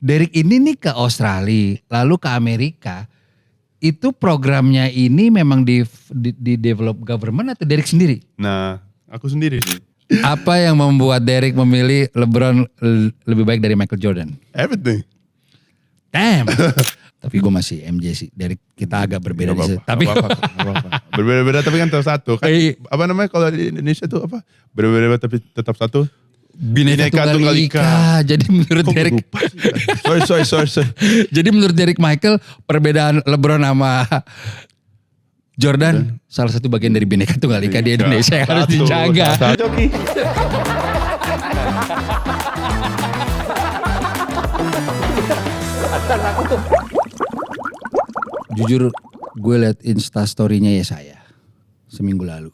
Derek ini nih ke Australia, lalu ke Amerika. Itu programnya ini memang di develop government atau Derek sendiri? Nah, aku sendiri sih. Apa yang membuat Derek memilih LeBron lebih baik dari Michael Jordan? Everything. Damn. Tapi gue masih MJ sih. Derek kita agak berbeda di situ. Tapi berbeda-beda tapi kan tetap satu. Kan, apa namanya kalau di Indonesia tuh apa? Berbeda-beda tapi tetap satu. Bineka Tunggal Ika. Jadi menurut Derek. Sorry. Jadi menurut Derek Michael perbedaan LeBron sama Jordan salah satu bagian dari Bineka Tunggal Ika di Indonesia yang harus dijaga. Jujur gue liat Instastory-nya ya saya seminggu lalu.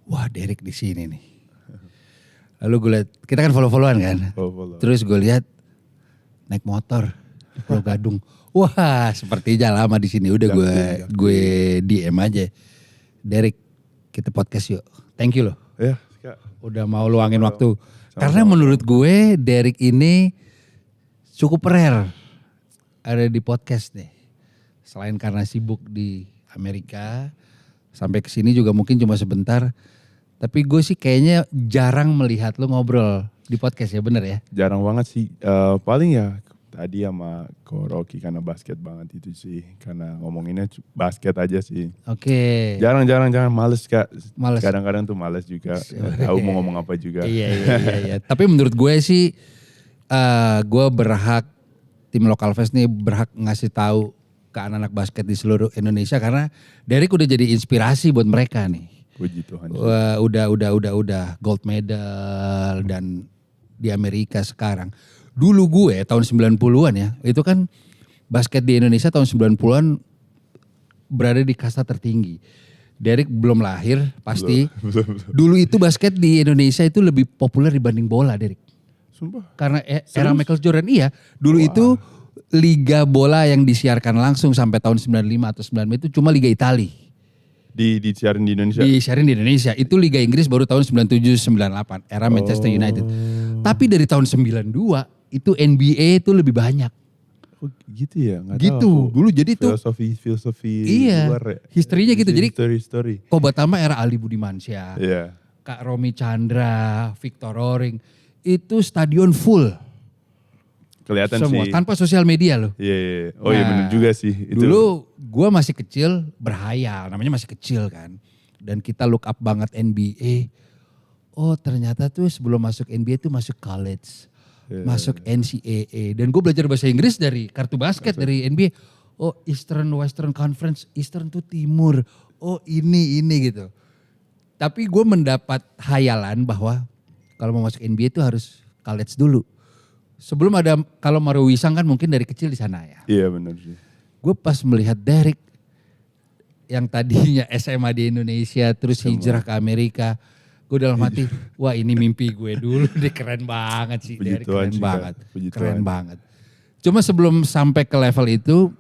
Wah Derek di sini nih. Lalu gue liat kita kan follow-followan kan. Terus gue liat naik motor di Pulau Gadung. Wah sepertinya lama di sini. Udah gue DM aja. Derek kita podcast yuk. Thank you loh. Ya, udah mau luangin waktu. Karena menurut gue Derek ini cukup rare ada di podcast nih. Selain karena sibuk di Amerika, sampai ke sini juga mungkin cuma sebentar. Tapi gue sih kayaknya jarang melihat lo ngobrol di podcast ya, bener ya? Jarang banget sih. Paling ya tadi sama Ko Rocky karena basket banget itu sih. Karena ngomonginnya basket aja sih. Oke. Jarang males Kak. Males. Kadang-kadang tuh males juga. Tahu mau ngomong apa juga. Iya. Tapi menurut gue sih gue berhak, tim Local Fest nih berhak ngasih tahu ke anak-anak basket di seluruh Indonesia karena Derek udah jadi inspirasi buat mereka nih. Puji Tuhan. Udah gold medal dan di Amerika sekarang. Dulu gue tahun 90-an ya, itu kan basket di Indonesia tahun 90-an berada di kasta tertinggi. Derek belum lahir pasti. Belum. Dulu itu basket di Indonesia itu lebih populer dibanding bola, Derek. Sumpah. Karena era Michael Jordan iya. Dulu itu liga bola yang disiarkan langsung sampai tahun 95 atau 95 itu cuma Liga Italia. Disiarin di Indonesia? Disiarin di Indonesia. Itu Liga Inggris baru tahun 97-98. Era Manchester United. Tapi dari tahun 92 itu NBA itu lebih banyak. Oh gitu ya? Nggak gitu. tahu. Dulu jadi tuh. Filosofi iya, luar ya? historinya gitu. Jadi Story. Kobatama era Ali Budimansyah. Iya. Kak Romy Chandra, Victor Roring. Itu stadion full. Kelihatan semua, sih. tanpa sosial media loh. Iya. Oh iya benar juga sih. Itu. Dulu gue masih kecil berhayal, namanya masih kecil kan. Dan kita look up banget NBA. Oh ternyata tuh sebelum masuk NBA tuh masuk college. Masuk NCAA. Dan gue belajar bahasa Inggris dari kartu basket dari NBA. Oh Eastern, Western Conference, Eastern tuh timur. Oh ini gitu. Tapi gue mendapat hayalan bahwa kalau mau masuk NBA tuh harus college dulu. Sebelum ada, kalau Mario Wisang kan mungkin dari kecil di sana ya. Iya benar sih. Gue pas melihat Derek yang tadinya SMA di Indonesia terus hijrah ke Amerika. Gue dalam hati, wah ini mimpi gue dulu deh, keren banget sih Derek, keren banget. Cuma sebelum sampai ke level itu,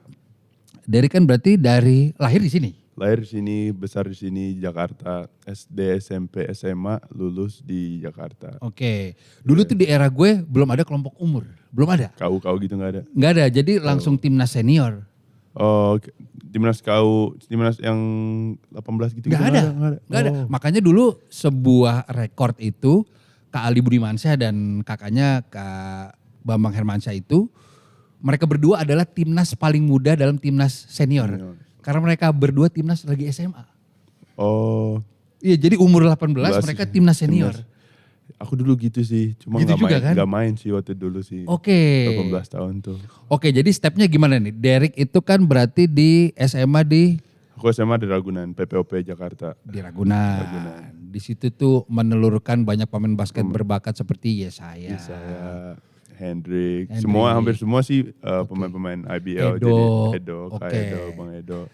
Derek kan berarti dari lahir di sini. Lahir di sini, besar di sini, Jakarta. SD, SMP, SMA, lulus di Jakarta. Oke. Dulu tuh di era gue belum ada kelompok umur. Belum ada. KU gitu gak ada? Gak ada, jadi langsung timnas senior. Oh, timnas timnas yang 18 gitu? Gak ada. Makanya dulu sebuah rekor itu, Kak Ali Budimansyah dan kakaknya Kak Bambang Hermansyah itu, mereka berdua adalah timnas paling muda dalam timnas senior. Karena mereka berdua timnas lagi SMA. Oh. Iya jadi umur 18 mereka timnas senior. Aku dulu gitu sih, cuma gitu gak main sih waktu dulu sih. Oke. 18 tahun tuh. Oke jadi stepnya gimana nih? Derek itu kan berarti di SMA di? Aku SMA di Ragunan, PPOP Jakarta. Di Ragunan. Di situ tuh menelurkan banyak pemain basket berbakat seperti Yesaya. Hendrik, hampir semua sih pemain-pemain IBL. Edo, Kak Edo, Bang Edo.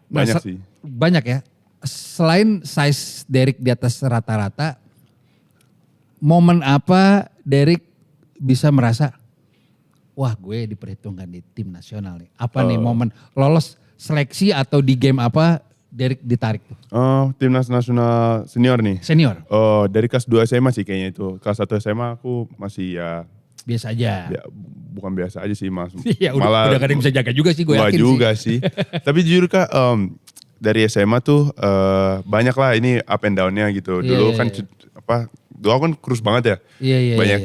Banyak sih. Banyak ya. Selain size Derek di atas rata-rata, momen apa Derek bisa merasa, wah gue diperhitungkan di tim nasional nih. Apa nih momen lolos seleksi atau di game apa Derek ditarik tuh? Timnas nasional senior nih. Senior? Dari kelas 2 SMA sih kayaknya itu. Kelas 1 SMA aku masih ya Biasa aja. Bukan biasa aja sih mas. Iya udah gak ada yang bisa jaga juga sih gue yakin juga sih. Tapi jujur Kak, dari SMA tuh banyak lah ini up and down-nya gitu. Dulu kan dulu aku kan kurus banget ya.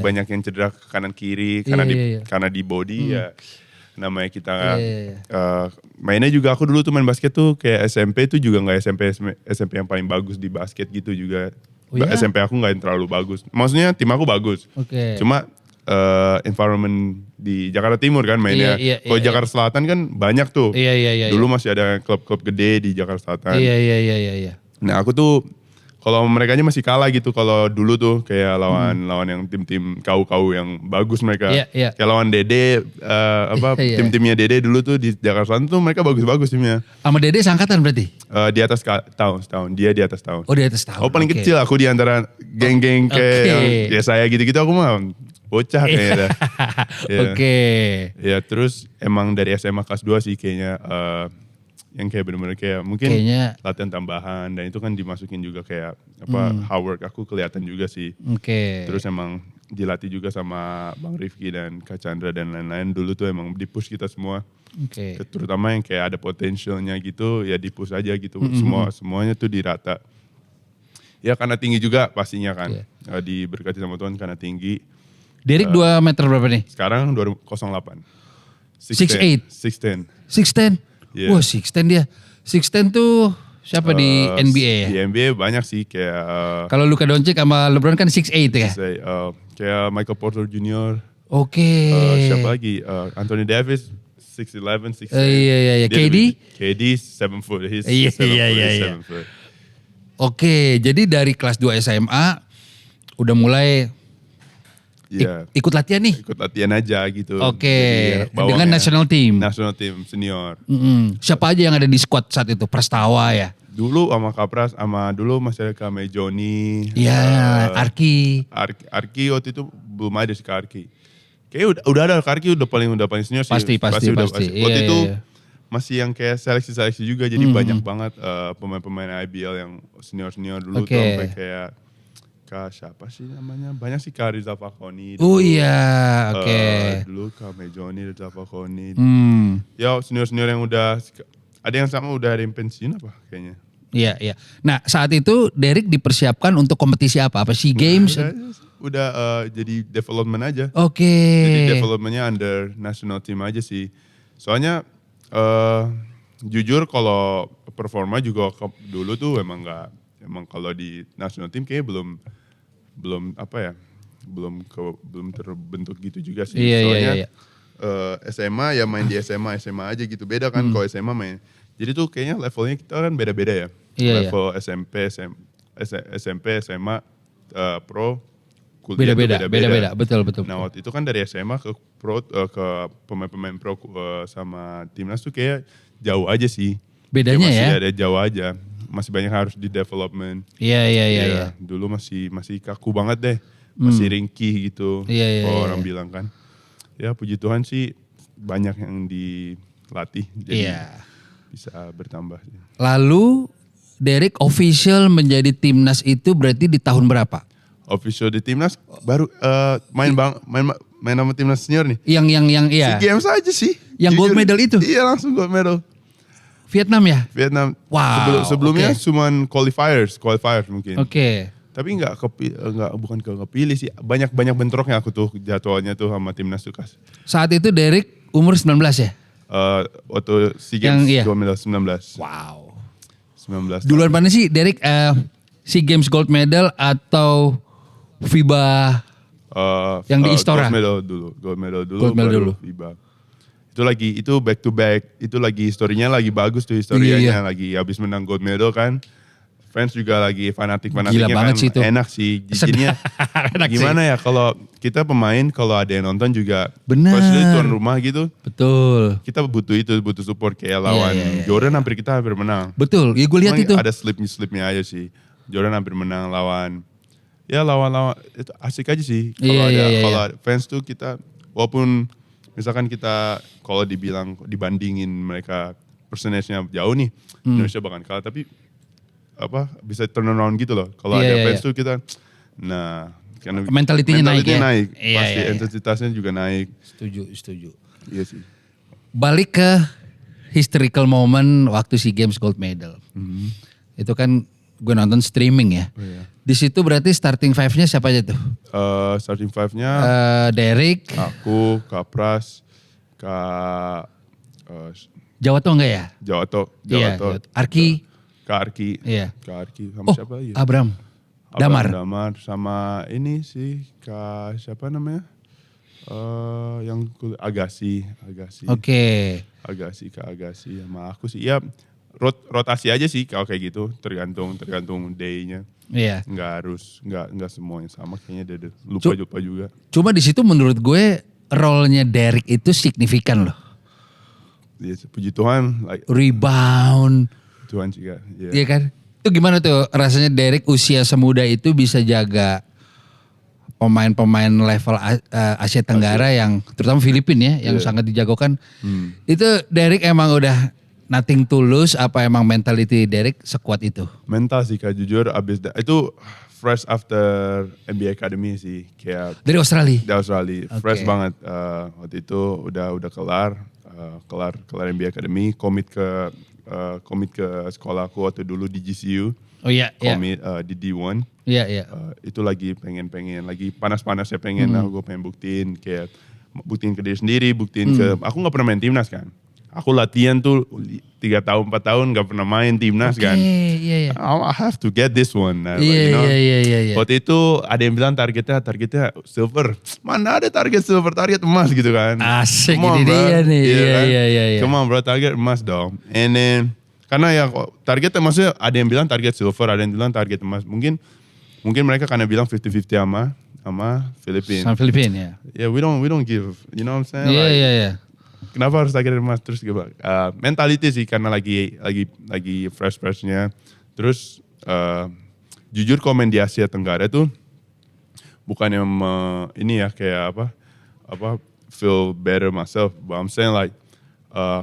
Banyak yang cedera ke kanan kiri karena di body ya. Namanya kita mainnya juga, aku dulu tuh main basket tuh kayak SMP tuh juga nggak SMP yang paling bagus di basket gitu juga. SMP aku nggak yang terlalu bagus. Maksudnya tim aku bagus. Cuma environment di Jakarta Timur kan mainnya. Kalau Jakarta Selatan kan banyak tuh. Dulu masih ada klub-klub gede di Jakarta Selatan. Nah aku tuh kalau mereka aja masih kalah gitu. Kalau dulu tuh kayak lawan yang tim-tim kau yang bagus mereka. Kayak lawan Dede, tim-timnya Dede dulu tuh di Jakarta Selatan tuh mereka bagus-bagus timnya. Sama Dede seangkatan berarti? Di atas setahun, dia di atas tahun. Oh di atas tahun. Oh paling kecil aku di antara geng-geng kayak yang ya saya gitu-gitu aku mah bocah kayaknya. Ya terus emang dari SMA kelas 2 sih kayaknya yang kayak bener-bener kayak mungkin latihan tambahan dan itu kan dimasukin juga kayak hard work aku kelihatan juga sih. Terus emang dilatih juga sama Bang Rifki dan Kak Chandra dan lain-lain. Dulu tuh emang di-push kita semua. Terutama yang kayak ada potensialnya gitu ya di-push aja gitu. Semuanya tuh dirata. Ya karena tinggi juga pastinya kan. Diberkati sama Tuhan karena tinggi. Derek 2 meter berapa nih? Sekarang 08. 6'8". 6'10". 6'10". Wah 6'10 dia. 6'10 tuh siapa di NBA ya? Di NBA banyak sih kayak... Kalau Luka Doncic sama LeBron kan 6'8 ya? Kayak Michael Porter Jr. Siapa lagi? Anthony Davis 6'11", 6'10". Iya. KD 7 foot. He's 7 foot. Jadi dari kelas 2 SMA udah mulai ikut latihan nih? Ikut latihan aja gitu. Dengan national team? National team senior. Siapa aja yang ada di squad saat itu? Prastawa ya? Dulu sama Kapras, sama dulu masih ada Kame Joni. Iya, Arki. Arki waktu itu belum ada sih Kak Arki. Kayaknya udah ada Kak Arki udah paling senior sih. Pasti. Waktu itu masih yang kayak seleksi juga jadi banyak banget pemain-pemain IBL yang senior dulu tuh sampai kayak siapa sih namanya? Banyak sih Kak Rizal Fakoni. Dulu Kak Mejoni, Rizal Fakoni. Ya senior-senior yang udah, ada yang udah ada yang pensiun apa kayaknya. Iya. Nah saat itu Derek dipersiapkan untuk kompetisi apa? Apa SEA Games? Udah jadi development aja. Jadi developmentnya under national team aja sih. Soalnya jujur kalau performa juga dulu tuh emang kalau di national team kayaknya belum terbentuk gitu juga sih. Soalnya SMA ya main di SMA aja gitu. Beda kan kalau SMA main. Jadi tuh kayaknya levelnya kita kan beda-beda ya. Level SMP, SMA, pro, kuliah beda-beda. Betul. Nah waktu itu kan dari SMA ke pro, ke pemain-pemain pro sama timnas tuh kayak jauh aja sih. Bedanya masih ada jauh aja. Masih banyak harus di development. Iya. Dulu masih kaku banget deh. Masih ringkih gitu. Kalau orang bilang kan. Ya puji Tuhan sih banyak yang dilatih. Jadi bisa bertambah. Lalu Derek official menjadi timnas itu berarti di tahun berapa? Official di timnas baru main sama timnas senior nih. Yang SEA Games aja sih. Yang gold medal itu? Iya langsung gold medal. Vietnam ya? Vietnam. Wow. Sebelumnya cuman qualifiers mungkin. Tapi bukan kepilih sih. Banyak bentroknya aku tuh jadwalnya tuh sama timnas tuh. Saat itu Derek umur 19 ya? Waktu SEA Games gold medal 19. Wow. 19. Duluan mana sih Derek SEA Games gold medal atau FIBA yang di Istora? Gold medal dulu. FIBA. Itu back to back, itu lagi historinya lagi bagus tuh historianya, lagi habis menang gold medal kan. Fans juga lagi fanatiknya kan sih itu. Enak sih. Jadinya gimana ya kalau kita pemain kalau ada yang nonton juga. Bener. Pas tuan rumah gitu. Betul. Kita butuh support kayak lawan Jordan hampir menang. Betul, ya gue lihat itu. Ada slipnya aja sih. Jordan hampir menang lawan itu asik aja sih. Kalau fans tuh kita walaupun misalkan kita kalau dibandingin mereka persentasenya jauh nih, Indonesia bakal kalah, tapi bisa turn around gitu loh. Kalau ada fans tuh kita, nah Karena mentalitinya naik ya? naik. Iya, Pasti iya. intensitasnya juga naik. Setuju. Iya sih. Balik ke historical moment waktu SEA Games gold medal. Itu kan gue nonton streaming ya. Oh, iya. Di situ berarti starting five-nya siapa aja tuh? Starting five-nya Derek. aku, Kak Pras, Kak Jawato enggak ya? Jawato. Iya. Arki. Kak Arki. Iya. Kak Arki sama siapa lagi? Abraham. Damar Damar. sama ini sih Kak siapa namanya? Yang Agassi. Oke. Kak Agassi sama aku sih. Ya rotasi aja sih kalau kayak gitu, tergantung day-nya. Iya. Enggak semuanya sama kayaknya dia lupa juga. Cuma di situ menurut gue role-nya Derek itu signifikan loh. Ya, puji Tuhan, Rebound. Tuhan juga. Yeah. Iya kan? Itu gimana tuh rasanya Derek usia semuda itu bisa jaga pemain-pemain level Asia Tenggara yang terutama Filipina ya, yang sangat dijagokan. Itu Derek emang udah nothing tulus apa emang mentality Derek sekuat itu? Mental sih Kak, jujur itu fresh after NBA Academy sih. Kayak Dari Australia? Dari Australia, Okay. fresh banget. Waktu itu udah kelar NBA Academy, komit ke sekolahku waktu dulu di GCU. Oh iya, komit di D1. Iya. Itu lagi pengen lagi panas-panasnya pengen gue pengen buktiin ke diri sendiri, aku nggak pernah main timnas kan. Aku latihan tuh 3 tahun 4 tahun nggak pernah main timnas kan. Iya. I have to get this one. Iya. Waktu itu ada yang bilang targetnya silver. Mana ada target silver, target emas gitu kan. Asik, Come on, ini bro. dia nih. Kan? Iya. Come on bro, target emas dong. And then karena ya targetnya maksudnya ada yang bilang target silver, ada yang bilang target emas. Mungkin mereka karena bilang 50-50 sama Filipina. Sama Filipina ya. Yeah, we don't give, you know what I'm saying? Iya. Kenapa harus target emas terus gitu? Mentality sih karena lagi fresh-freshnya. Terus jujur komen di Asia Tenggara tuh bukan yang ini ya kayak apa feel better myself, but I'm saying like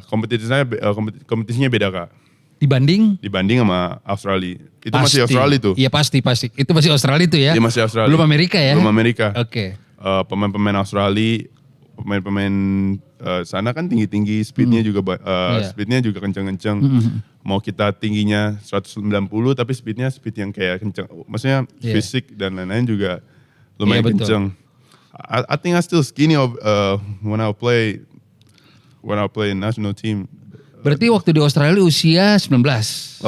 kompetisinya beda Kak. Dibanding sama Australia. Itu masih Australia tuh. Iya pasti. Itu masih Australia tuh ya. Iya masih Australia. Belum Amerika ya. Belum Amerika. Oke. Pemain-pemain Australia, pemain sana kan tinggi-tinggi, speednya juga speednya juga kenceng-kenceng. Mau kita tingginya 190 tapi speed yang kayak kenceng. Maksudnya fisik dan lain-lain juga lumayan kenceng. I think I still skinny when I play national team. Berarti waktu di Australia usia 19. 18.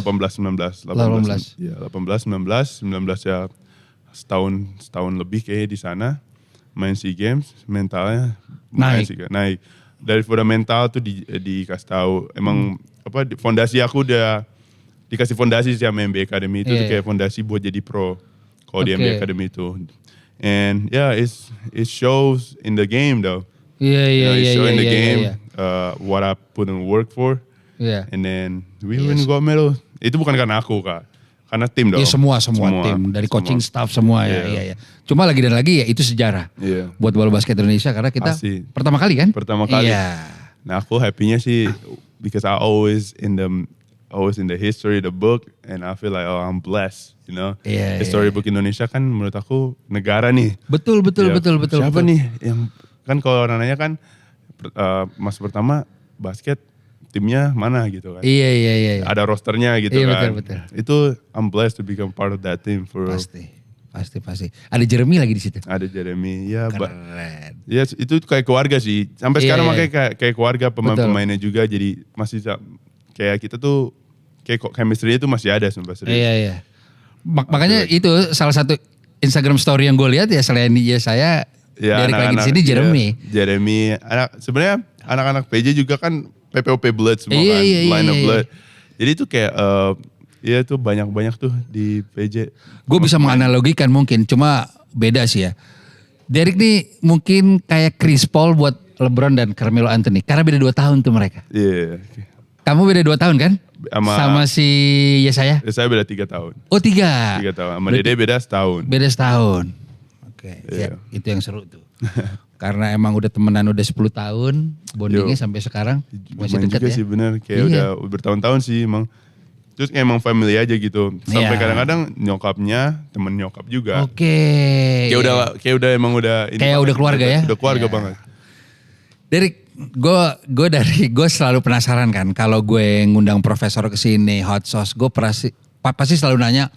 Ya, 19 ya setahun lebih kayaknya di sana main SEA Games, mentalnya naik. Daripada mental tuh dikasih tahu emang fondasi aku udah dikasih fondasi sama NBA Academy itu tuh kayak fondasi buat jadi pro kalau di NBA Academy itu. And it shows in the game though. Iya. It shows in the game what I put in work for. Yeah. And then we win gold medal. Itu bukan karena aku Kak. Karena tim dong. Iya semua tim. Dari coaching staff semua ya. Cuma lagi dan lagi ya itu sejarah. Yeah. Buat bola basket Indonesia karena kita Pasti. pertama kali kan? Pertama kali. Iya. Nah aku happy-nya sih because I always in the history the book and I feel like I'm blessed, you know. Yeah, History book Indonesia kan menurut aku negara nih. Betul. Siapa nih yang kan kalau orang nanya kan mas pertama basket timnya mana gitu kan. Iya. Ada rosternya gitu kan. Betul. Itu I'm blessed to become part of that team for. Pasti. Ada Jeremy lagi di situ. Ada Jeremy, ya. Keren. Ya itu kayak keluarga sih. Sampai sekarang makanya kayak keluarga pemain-pemainnya juga jadi masih kayak kita tuh kayak chemistry-nya tuh masih ada sampai serius. Iya. Makanya itu salah satu Instagram story yang gue lihat ya selain saya dari lagi di sini Jeremy. Jeremy, sebenarnya anak-anak PJ juga kan PPOP Blood semua kan, line of blood. Jadi itu kayak itu banyak tuh di PJ. Gue bisa menganalogikan mungkin, cuma beda sih ya. Derek nih mungkin kayak Chris Paul buat LeBron dan Carmelo Anthony. Karena beda 2 tahun tuh mereka. Iya. Kamu beda 2 tahun kan? Sama si Yesaya? Saya beda 3 tahun. Oh 3? 3 tahun, sama Dede beda setahun. Beda setahun. Oke, ya, itu yang seru tuh. Karena emang udah temenan udah 10 tahun, bondingnya sampai sekarang masih dekat juga ya. sih bener, kayak udah bertahun-tahun sih emang. Terus kayak emang family aja gitu. Sampai Iya. kadang-kadang nyokapnya temen nyokap juga. Oke. Kayak udah emang udah ini Kayak banget, udah keluarga ya? Udah keluarga Iya. banget. Derek, gue selalu penasaran kan kalau gue ngundang profesor ke sini hot sauce, gue pasti selalu nanya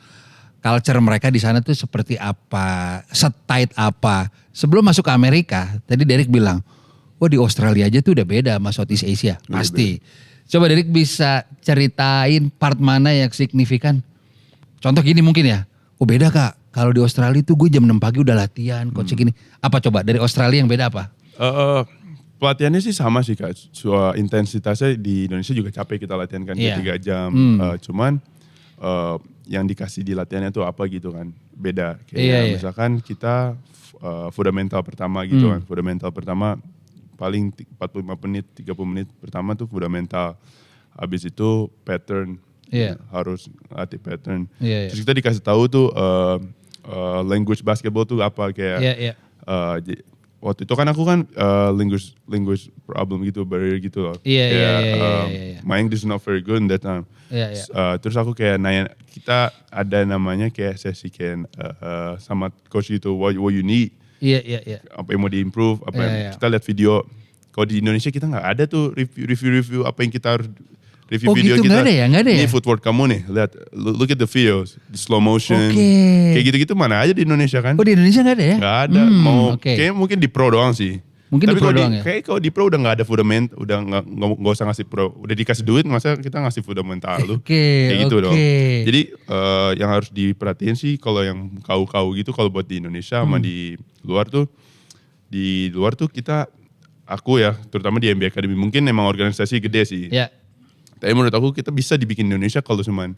culture mereka di sana tuh seperti apa, setight apa. Sebelum masuk ke Amerika, tadi Derek bilang, di Australia aja tuh udah beda sama Southeast Asia, pasti. Coba Derek bisa ceritain part mana yang signifikan? Contoh gini mungkin ya, beda Kak, kalau di Australia tuh gue jam 6 pagi udah latihan, coach gini. Apa coba dari Australia yang beda apa? Pelatihannya sih sama sih Kak. Intensitasnya di Indonesia juga capek kita latihan kan, 3 jam. Cuman yang dikasih di latihannya tuh apa gitu kan, beda. Kayak misalkan kita fundamental pertama gitu kan. Fundamental pertama paling 45 menit, 30 menit pertama tuh fundamental. Habis itu pattern, harus latih pattern. Terus kita dikasih tahu tuh language basketball tuh apa kayak. Waktu itu kan aku kan language problem gitu, barrier gitu loh. My English is not very good in that time. Terus aku kayak nanya, kita ada namanya kayak sesi kayak sama coach gitu, what you need. Apa yang mau di-improve, kita lihat video. Kalau di Indonesia kita nggak ada tuh review apa yang kita harus review video gitu, kita. Nggak ada ya? Ini footwork kamu nih, lihat, look at the videos, the slow motion. Kayak gitu-gitu mana aja di Indonesia kan? Di Indonesia nggak ada ya? Nggak ada, kayaknya mungkin di pro doang sih. Mungkin tapi di pro doang ya? Kayak kalau di pro udah nggak ada fundament, udah nggak usah ngasih pro. Udah dikasih duit, masa kita ngasih fundamental lu? Kayak gitu dong. Jadi yang harus diperhatiin sih kalau yang kau gitu, kalau buat di Indonesia sama di luar tuh kita, aku ya, terutama di NBA Academy, mungkin emang organisasi gede sih. Tapi menurut aku kita bisa dibikin Indonesia kalau cuman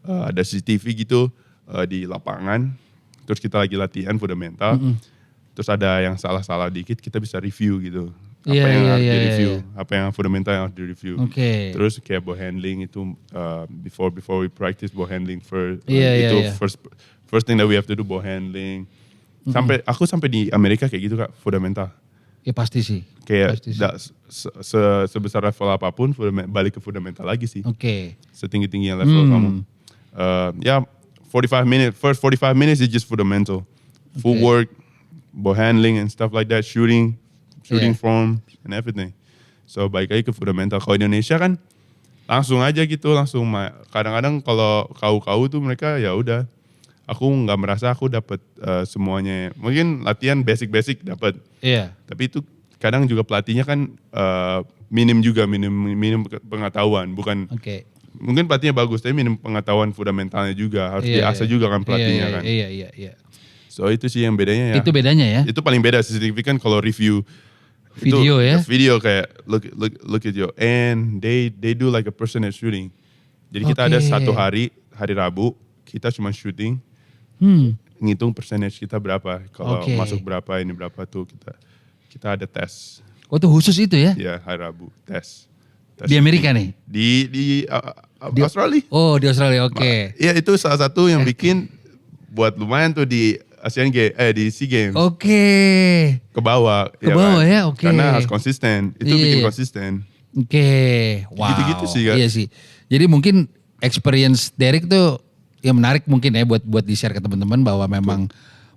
ada CCTV gitu di lapangan, terus kita lagi latihan fundamental, terus ada yang salah-salah dikit, kita bisa review gitu. Apa yang harus di-review, apa yang fundamental yang harus di-review. Terus kayak ball handling itu, before we practice ball handling first, first thing that we have to do ball handling. Aku sampai di Amerika kayak gitu Kak, fundamental. Ya pasti sih. Kayak sebesar level apapun, balik ke fundamental lagi sih. Setinggi-tingginya level kamu. 45 minutes is just fundamental. Full work, ball handling and stuff like that, shooting form and everything. So balik lagi ke fundamental. Kalau Indonesia kan langsung aja gitu, kadang-kadang kalau kau tuh mereka ya udah. Aku nggak merasa aku dapat semuanya. Mungkin latihan basic dapat. Tapi itu kadang juga pelatihnya kan minim pengetahuan, bukan. Mungkin pelatihnya bagus, tapi minim pengetahuan fundamentalnya juga, harus diasah juga kan pelatihnya kan. So itu sih yang bedanya ya. Itu bedanya ya. Itu paling beda signifikan kalau review video itu, ya. Video kayak look at you, and they do like a percentage shooting. Jadi kita ada satu hari Rabu kita cuma shooting. Ngitung percentage kita berapa, kalau masuk berapa, ini berapa tuh kita ada tes. Itu khusus itu ya? Iya, hari Rabu tes di Amerika nih? Di Australia. Di Australia, Iya, itu salah satu yang bikin buat lumayan tuh di di SEA Games. Ke bawah ya, karena harus konsisten, itu bikin konsisten. Wow. Gitu-gitu sih kan. Iya sih. Jadi mungkin experience Derek tuh ya menarik mungkin ya buat di-share ke teman-teman bahwa memang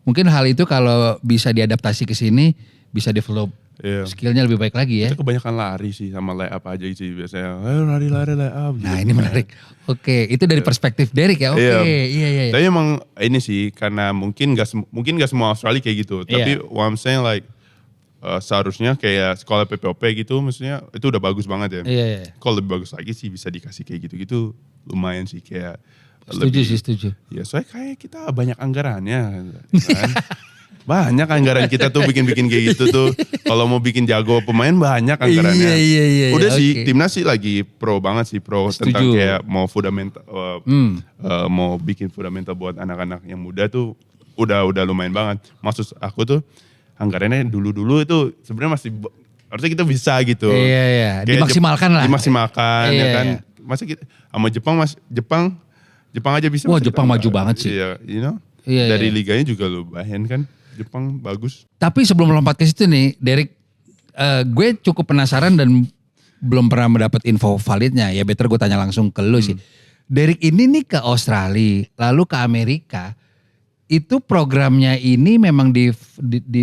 mungkin hal itu kalau bisa diadaptasi ke sini bisa develop skillnya lebih baik lagi ya. Kita kebanyakan lari sih sama lay up aja sih biasanya. Lari lay up. Nah ini menarik. Itu dari perspektif Derek ya. Iya. Tapi emang ini sih karena mungkin gak semua Australia kayak gitu. Tapi what I'm saying like seharusnya kayak sekolah PPOP gitu, maksudnya itu udah bagus banget ya. Kalau lebih bagus lagi sih bisa dikasih kayak gitu-gitu, lumayan sih kayak. Setuju. Ya soalnya kayak kita banyak anggarannya kan. Banyak anggaran kita tuh bikin kayak gitu tuh. Kalau mau bikin jago pemain banyak anggarannya. Iya. Udah sih timnas sih lagi pro banget sih, tentang kayak mau fundamental, mau bikin fundamental buat anak-anak yang muda tuh udah lumayan banget. Maksud aku tuh anggarannya dulu itu sebenarnya masih harusnya kita bisa gitu. Iya. Dimaksimalkan lah. Dimaksimalkan ya kan. Masa kita sama Jepang aja bisa. Jepang maju banget sih. Iya, dari liganya juga lumayan kan. Jepang bagus. Tapi sebelum lompat ke situ nih, Derek, gue cukup penasaran dan belum pernah mendapat info validnya. Ya better gue tanya langsung ke lu sih. Derek ini nih ke Australia, lalu ke Amerika. Itu programnya ini memang di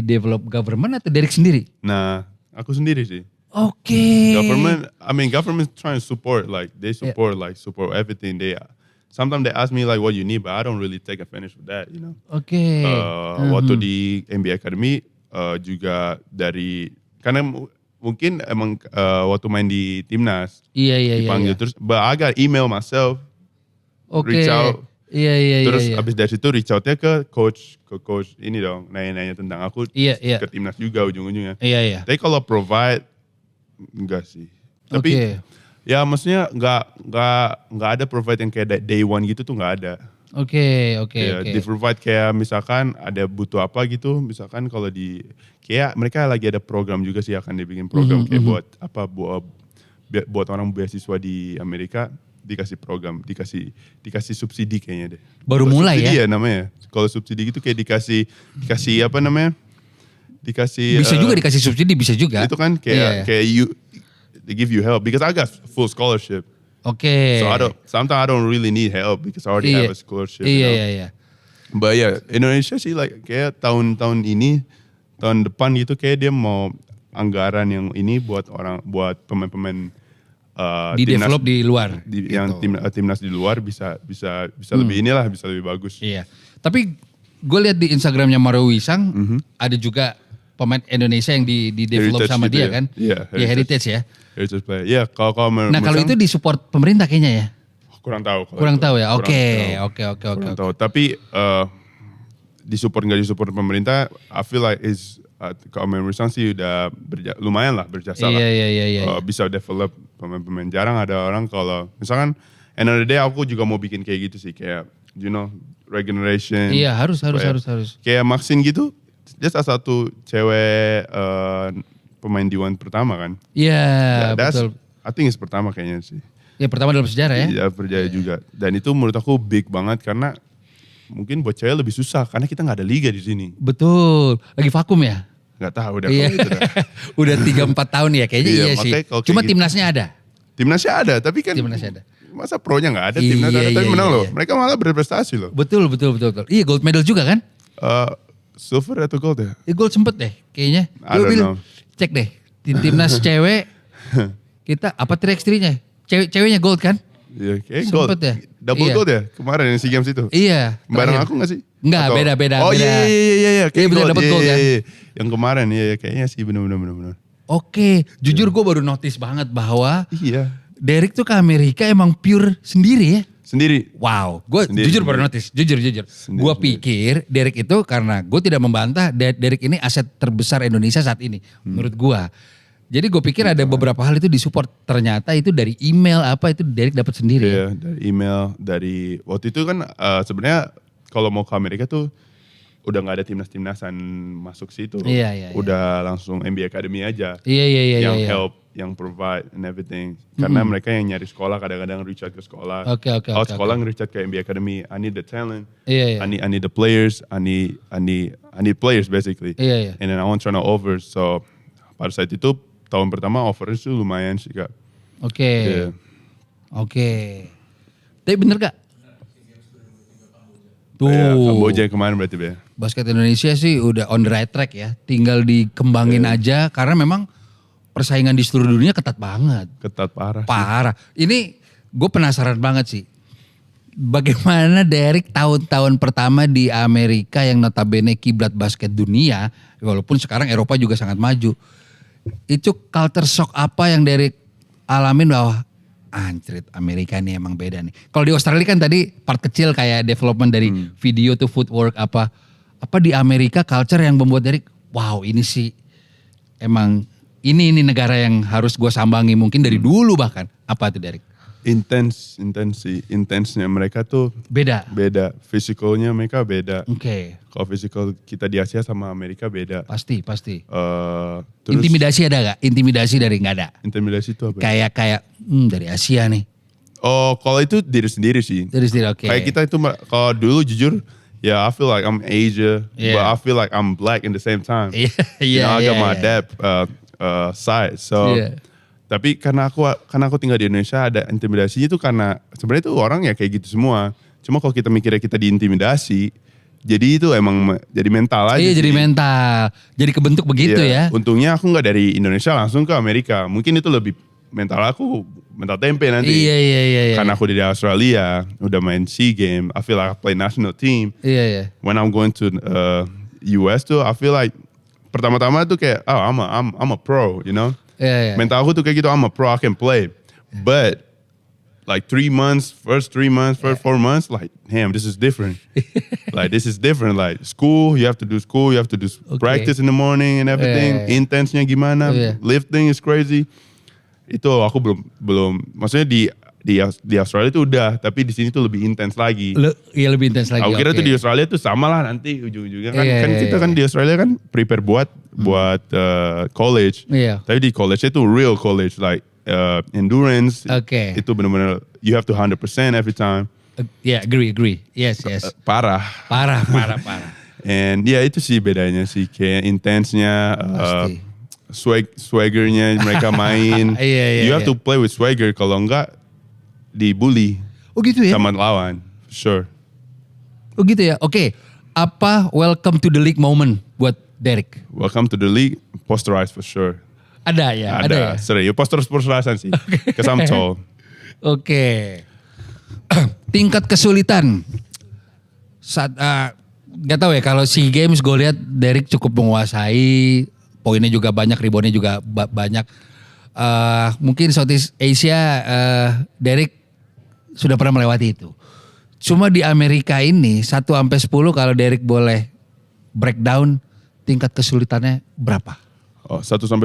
develop government atau Derek sendiri? Nah, aku sendiri sih. Oke. Government trying to support, like they support, support everything. Sometimes they ask me like what you need, but I don't really take advantage of that, you know. Oke. Waktu di NBA Academy juga dari karena mungkin emang waktu main di timnas dipanggil terus, but I got email myself, reach out. Iya. Terus abis dari situ reach out-nya ke coach ini dong, nanya-nanya tentang aku ke timnas juga ujung-ujungnya. Iya. Tapi kalau provide enggak sih. Tapi ya maksudnya nggak ada provide yang kayak day one gitu tuh nggak ada. Oke. Di provide kayak misalkan ada butuh apa gitu, misalkan kalau kayak mereka lagi ada program juga sih, akan dibikin program kayak buat orang beasiswa di Amerika, dikasih program, dikasih subsidi kayaknya deh. Baru mulai subsidi ya namanya. Kalau subsidi gitu kayak dikasih apa namanya? Dikasih bisa juga dikasih subsidi, bisa juga. Itu kan kayak they give you help because I got full scholarship. Okay. So sometimes I don't really need help because I already have a scholarship. Iya. But yeah, Indonesia sih like kayak tahun depan gitu kayak dia mau anggaran yang ini buat pemain-pemain di develop di luar. Yang timnas di luar bisa lebih bisa lebih bagus. Iya. Tapi gue lihat di Instagramnya Mario Wisang ada juga pemain Indonesia yang di develop Heritage sama gitu dia ya? kan? Iya, Heritage ya. Heritage player. Iya, kalau nah kalau itu disupport pemerintah kayaknya ya? Kurang tahu. Kurang tahu ya. Oke. Tapi disupport nggak disupport pemerintah, I feel like kalau Mario Wisang sih udah lumayan lah berjasa lah. Iya. Bisa develop pemain-pemain. Jarang ada orang kalau misalkan end of the day aku juga mau bikin kayak gitu sih, kayak regeneration. Iya, harus. Kayak Maxine gitu, dia salah satu cewek pemain D1 pertama kan. Iya, betul. I think it's pertama kayaknya sih. Ya pertama dalam sejarah ya. Iya, berjaya juga. Dan itu menurut aku big banget karena mungkin buat cewek lebih susah karena kita nggak ada liga di sini. Betul. Lagi vakum ya? Nggak tahu udah kalau itu dah. Udah 3-4 tahun ya kayaknya iya sih. Cuma gitu. timnasnya ada. Timnasnya ada, tapi kan timnasnya ada. Masa pro-nya nggak ada, timnas ada tapi menang loh. Mereka malah berprestasi loh. Betul. Iya, gold medal juga kan? Silver atau gold ya? Gold sempet deh kayaknya. I don't know. Cek deh. Timnas cewek kita apa 3x3-nya? Ceweknya gold kan? Iya, kayak gold. Ya? Double gold ya kemarin yang SEA Games itu? Iya. Bareng aku gak sih? Enggak, beda. Oh iya. Iya bener dapet gold kan? Yang kemarin kayaknya sih bener. Oke, jujur gue baru notice banget bahwa Derek tuh ke Amerika emang pure sendiri ya? Sendiri. Wow, gue jujur baru notice, jujur. Gue pikir Derek itu karena gue tidak membantah, Derek ini aset terbesar Indonesia saat ini menurut gue. Jadi gue pikir ada beberapa hal itu disupport, ternyata itu dari email apa itu Derek dapat sendiri. Iya, dari email, dari waktu itu kan sebenarnya kalau mau ke Amerika tuh udah nggak ada timnasan masuk situ. Iya. Udah langsung NBA Academy aja. Iya. Yang help, yang provide and everything. Karena mereka yang nyari sekolah kadang-kadang reach out ke sekolah. Oke. Sekolah nge-reach out ke NBA Academy. I need the talent. Iya. I need the players. I need players basically. Iya. And then I want to turn over. So pada saat itu tahun pertama offernya tuh lumayan sih Kak. Oke. Tapi bener gak? Tuh. Kamboja kemarin berarti ya. Basket Indonesia sih udah on the right track ya. Tinggal dikembangin aja karena memang persaingan di seluruh dunia ketat banget. Ketat parah. Parah. Ini gue penasaran banget sih. Bagaimana Derek tahun-tahun pertama di Amerika yang notabene kiblat basket dunia. Walaupun sekarang Eropa juga sangat maju. Itu culture shock apa yang Derek alamin bahwa anjrit Amerika ini emang beda nih. Kalau di Australia kan tadi part kecil kayak development dari video to footwork apa di Amerika culture yang membuat Derek wow ini sih emang ini negara yang harus gue sambangi mungkin dari dulu bahkan. Apa tuh Derek? Intensnya mereka tuh beda. Fisikalnya mereka beda. Oke. Kalau fisikal kita di Asia sama Amerika beda. Pasti. Terus, intimidasi ada gak? Intimidasi dari gak ada? Intimidasi itu apa? Kayak dari Asia nih. Oh kalau itu diri sendiri sih. Diri sendiri oke. Kayak kita itu kalau dulu jujur. I feel like I'm Asia. But I feel like I'm black in the same time. I got my dad side. So Tapi karena aku tinggal di Indonesia ada intimidasinya itu karena sebenarnya itu orang ya kayak gitu semua. Cuma kalau kita mikirnya kita diintimidasi, jadi itu emang jadi mental aja. Iya sih. jadi mental, jadi kebentuk begitu ya. Untungnya aku nggak dari Indonesia langsung ke Amerika. Mungkin itu lebih mental aku, mental tempe nanti. Iya. Karena aku dari Australia, udah main SEA Games, I feel like I play national team. Iya. When I'm going to US tuh, I feel like pertama-tama tuh kayak, oh I'm a pro, you know. Iya. Mental aku tuh kayak gitu, I'm a pro, I can play. But like 3 months, first 4 months, like, damn, this is different. Like, this is different. Like, school, you have to do practice in the morning and everything. Intense-nya gimana, lifting is crazy. Itu aku belum, maksudnya di Australia itu udah, tapi di sini tuh lebih intens lagi. Iya lebih intens lagi. Aku kira tuh di Australia tuh sama lah nanti ujung-ujungnya kan kita kan di Australia kan prepare buat college. Iya. Tapi di college itu real college like endurance. Itu benar-benar you have to 100% every time. Yeah, agree. Yes. Parah. And itu sih bedanya sih kayak intensnya, swaggernya mereka main. You have to play with swagger kalau enggak dibully. Oh gitu ya? Sama lawan, sure. Oh gitu ya, oke. Apa welcome to the league moment buat Derek? Welcome to the league, posterized for sure. Ada ya? Serius, posterization sih. Cause I'm tall. Oke. Tingkat kesulitan. Saat, gak tahu ya kalau SEA Games gue lihat Derek cukup menguasai. Poinnya juga banyak, reboundnya juga banyak. Mungkin Southeast Asia, Derek sudah pernah melewati itu. Cuma di Amerika ini 1-10 kalau Derek boleh breakdown tingkat kesulitannya berapa? Oh, 1-10.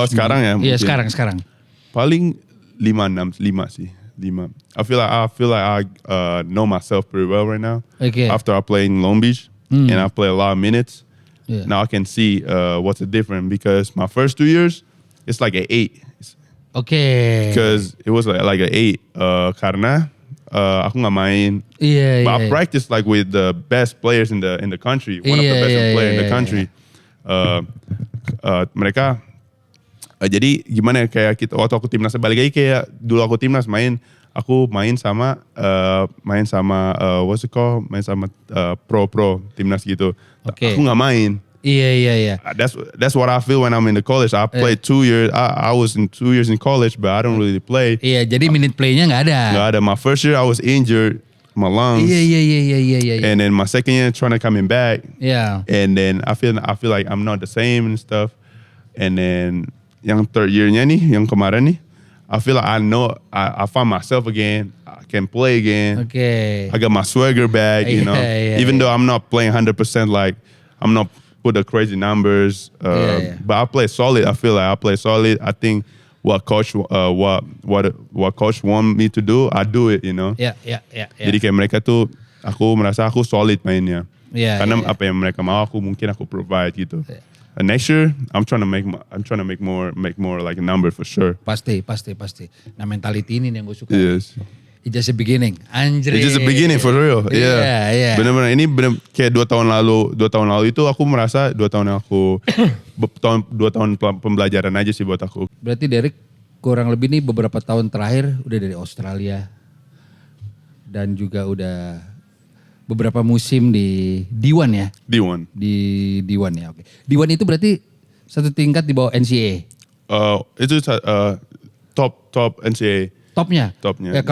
Sekarang ya? Iya sekarang. Paling 5 sih. 5. I feel like I know myself pretty well right now. Okay. After I play in Long Beach and I play a lot of minutes. Yeah. Now I can see what's the difference because my first 2 years it's like an 8. Okay. Because it was like an 8 karena aku nggak main. But I practiced like with the best players in the country. One of the best players in the country. Mereka jadi gimana ya kayak kita waktu aku timnas balik lagi kayak dulu aku timnas aku main sama what's it called? Main sama pro timnas gitu. Okay. Aku nggak main. Iya. That's what I feel when I'm in the college. I played 2 years. I was in 2 years in college, but I don't really play. Iya, jadi minute play-nya nggak ada. Nggak ada. My first year I was injured, my lungs. Iya. And then my second year trying to coming back. Yeah. And then I feel like I'm not the same and stuff. And then yang third year-nya nih, yang kemarin nih, I feel like I found myself again. I can play again. Okay. I got my swagger back, you know. Even though I'm not playing 100%, like I'm not put the crazy numbers, but I play solid. I feel like I play solid. I think what coach want me to do, I do it, you know. Yeah. Jadi kayak mereka tuh, aku merasa aku solid mainnya. Karena apa yang mereka mau aku mungkin aku provide gitu. Next year, I'm trying to make more like a number for sure. Pasti. Nah mentality ini yang gue suka. Yes. It's just a beginning. Anjir. It's just a beginning for real. Yeah. Bener-bener ini kayak 2 tahun lalu itu aku merasa 2 tahun aku 2 tahun pembelajaran aja sih buat aku. Berarti Derek kurang lebih nih beberapa tahun terakhir udah dari Australia dan juga udah beberapa musim di D1 ya. D1. Di D1 ya. Oke. D1 itu berarti satu tingkat di bawah NCAA. Itu top NCAA. Topnya. Ya,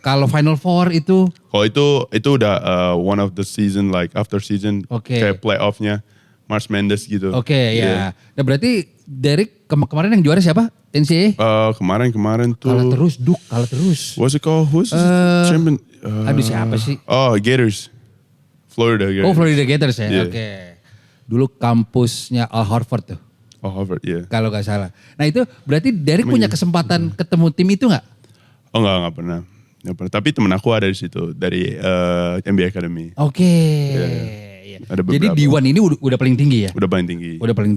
kalau Final Four itu? Kalau itu udah one of the season like after season kayak playoffnya March Mendes gitu. Ya. Nah berarti Derek kemarin yang juara siapa? NCAA? Kemarin tuh. Kalah terus. What's it called? Who's champion? Aduh siapa sih? Oh Gators. Florida Gators. Oh Florida Gators ya. Yeah. Oke. Dulu kampusnya Al Horford tuh. Harvard, yeah. Kalau gak salah. Nah itu berarti Derek punya kesempatan ketemu tim itu gak? Oh enggak pernah. Tapi temen aku ada di situ dari NBA Academy. Oke. Yeah. Jadi D1 ini udah paling tinggi ya? Udah paling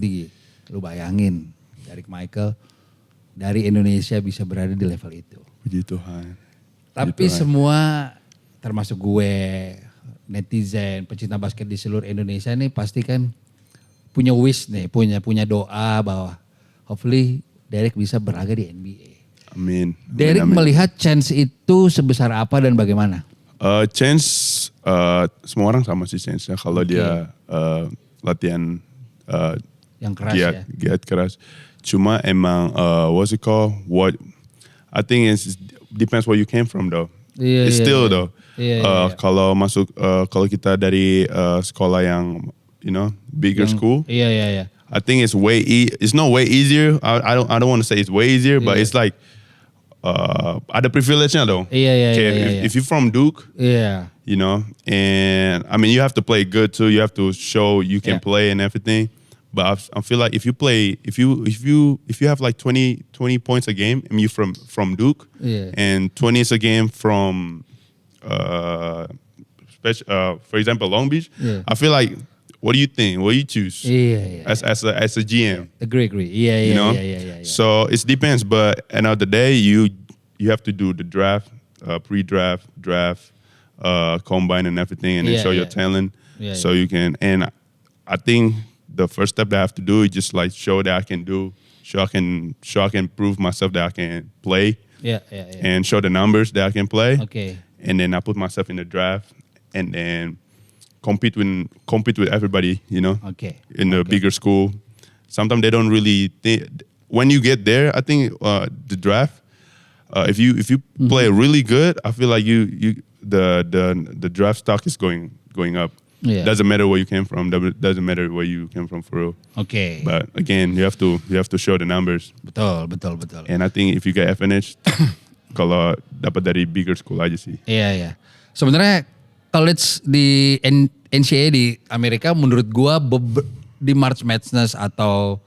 tinggi. Lu bayangin Derek Michael dari Indonesia bisa berada di level itu. Puji Tuhan. Tapi semua termasuk gue, netizen, pecinta basket di seluruh Indonesia nih pasti kan punya wish nih, punya doa bahwa hopefully Derek bisa berlaga di NBA. Amin. Derek melihat chance itu sebesar apa dan bagaimana? Chance, semua orang sama sih chance-nya kalau dia latihan yang keras giat keras. Cuma emang what's it called? I think it depends where you came from though. It's still though. Kalau masuk kalau kita dari sekolah yang bigger school. I think it's it's not way easier. I don't want to say it's way easier, but it's like ada privilege-nya though. If you're from Duke, and I mean you have to play good too. You have to show you can play and everything. But I feel like if you have like 20 points a game and you from Duke, and 20 is a game from for example Long Beach, I feel like what do you think? What do you choose? As a GM? Agree. Yeah. So it depends, but end of the day, you have to do the draft, pre-draft, draft, combine and everything, and then show your talent. So you can. And I think the first step that I have to do is just like show that I can do, show I can prove myself that I can play. And show the numbers that I can play. Okay. And then I put myself in the draft, and then compete with everybody, in the bigger school. Sometimes they don't really think. When you get there, I think the draft, if you play really good, I feel like the draft stock is going up. Doesn't matter where you came from. Doesn't matter where you came from for real. Okay. But again, you have to show the numbers. Betul. And I think if you get FNH, kalau dapat dari bigger school aja sih. Iya. Sebenarnya college di NCAA di Amerika menurut gua di March Madness atau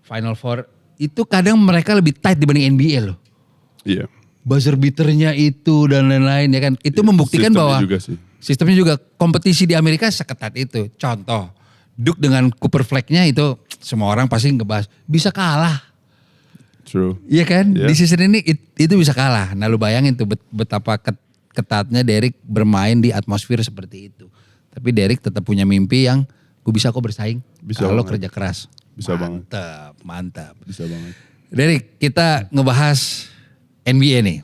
Final Four itu kadang mereka lebih tight dibanding NBA loh. Iya. Buzzer beaternya itu dan lain-lain ya kan. Itu membuktikan bahwa sistemnya juga kompetisi di Amerika seketat itu. Contoh, Duke dengan Cooper Flag-nya itu semua orang pasti ngebahas bisa kalah. True. Iya kan? Yeah. Di season ini itu bisa kalah. Nah lu bayangin tuh betapa ketatnya Derek bermain di atmosfer seperti itu. Tapi Derek tetap punya mimpi yang gue bisa kok bersaing kalau kerja keras. Bisa Mantap. Bisa banget. Derek, kita ngebahas NBA nih.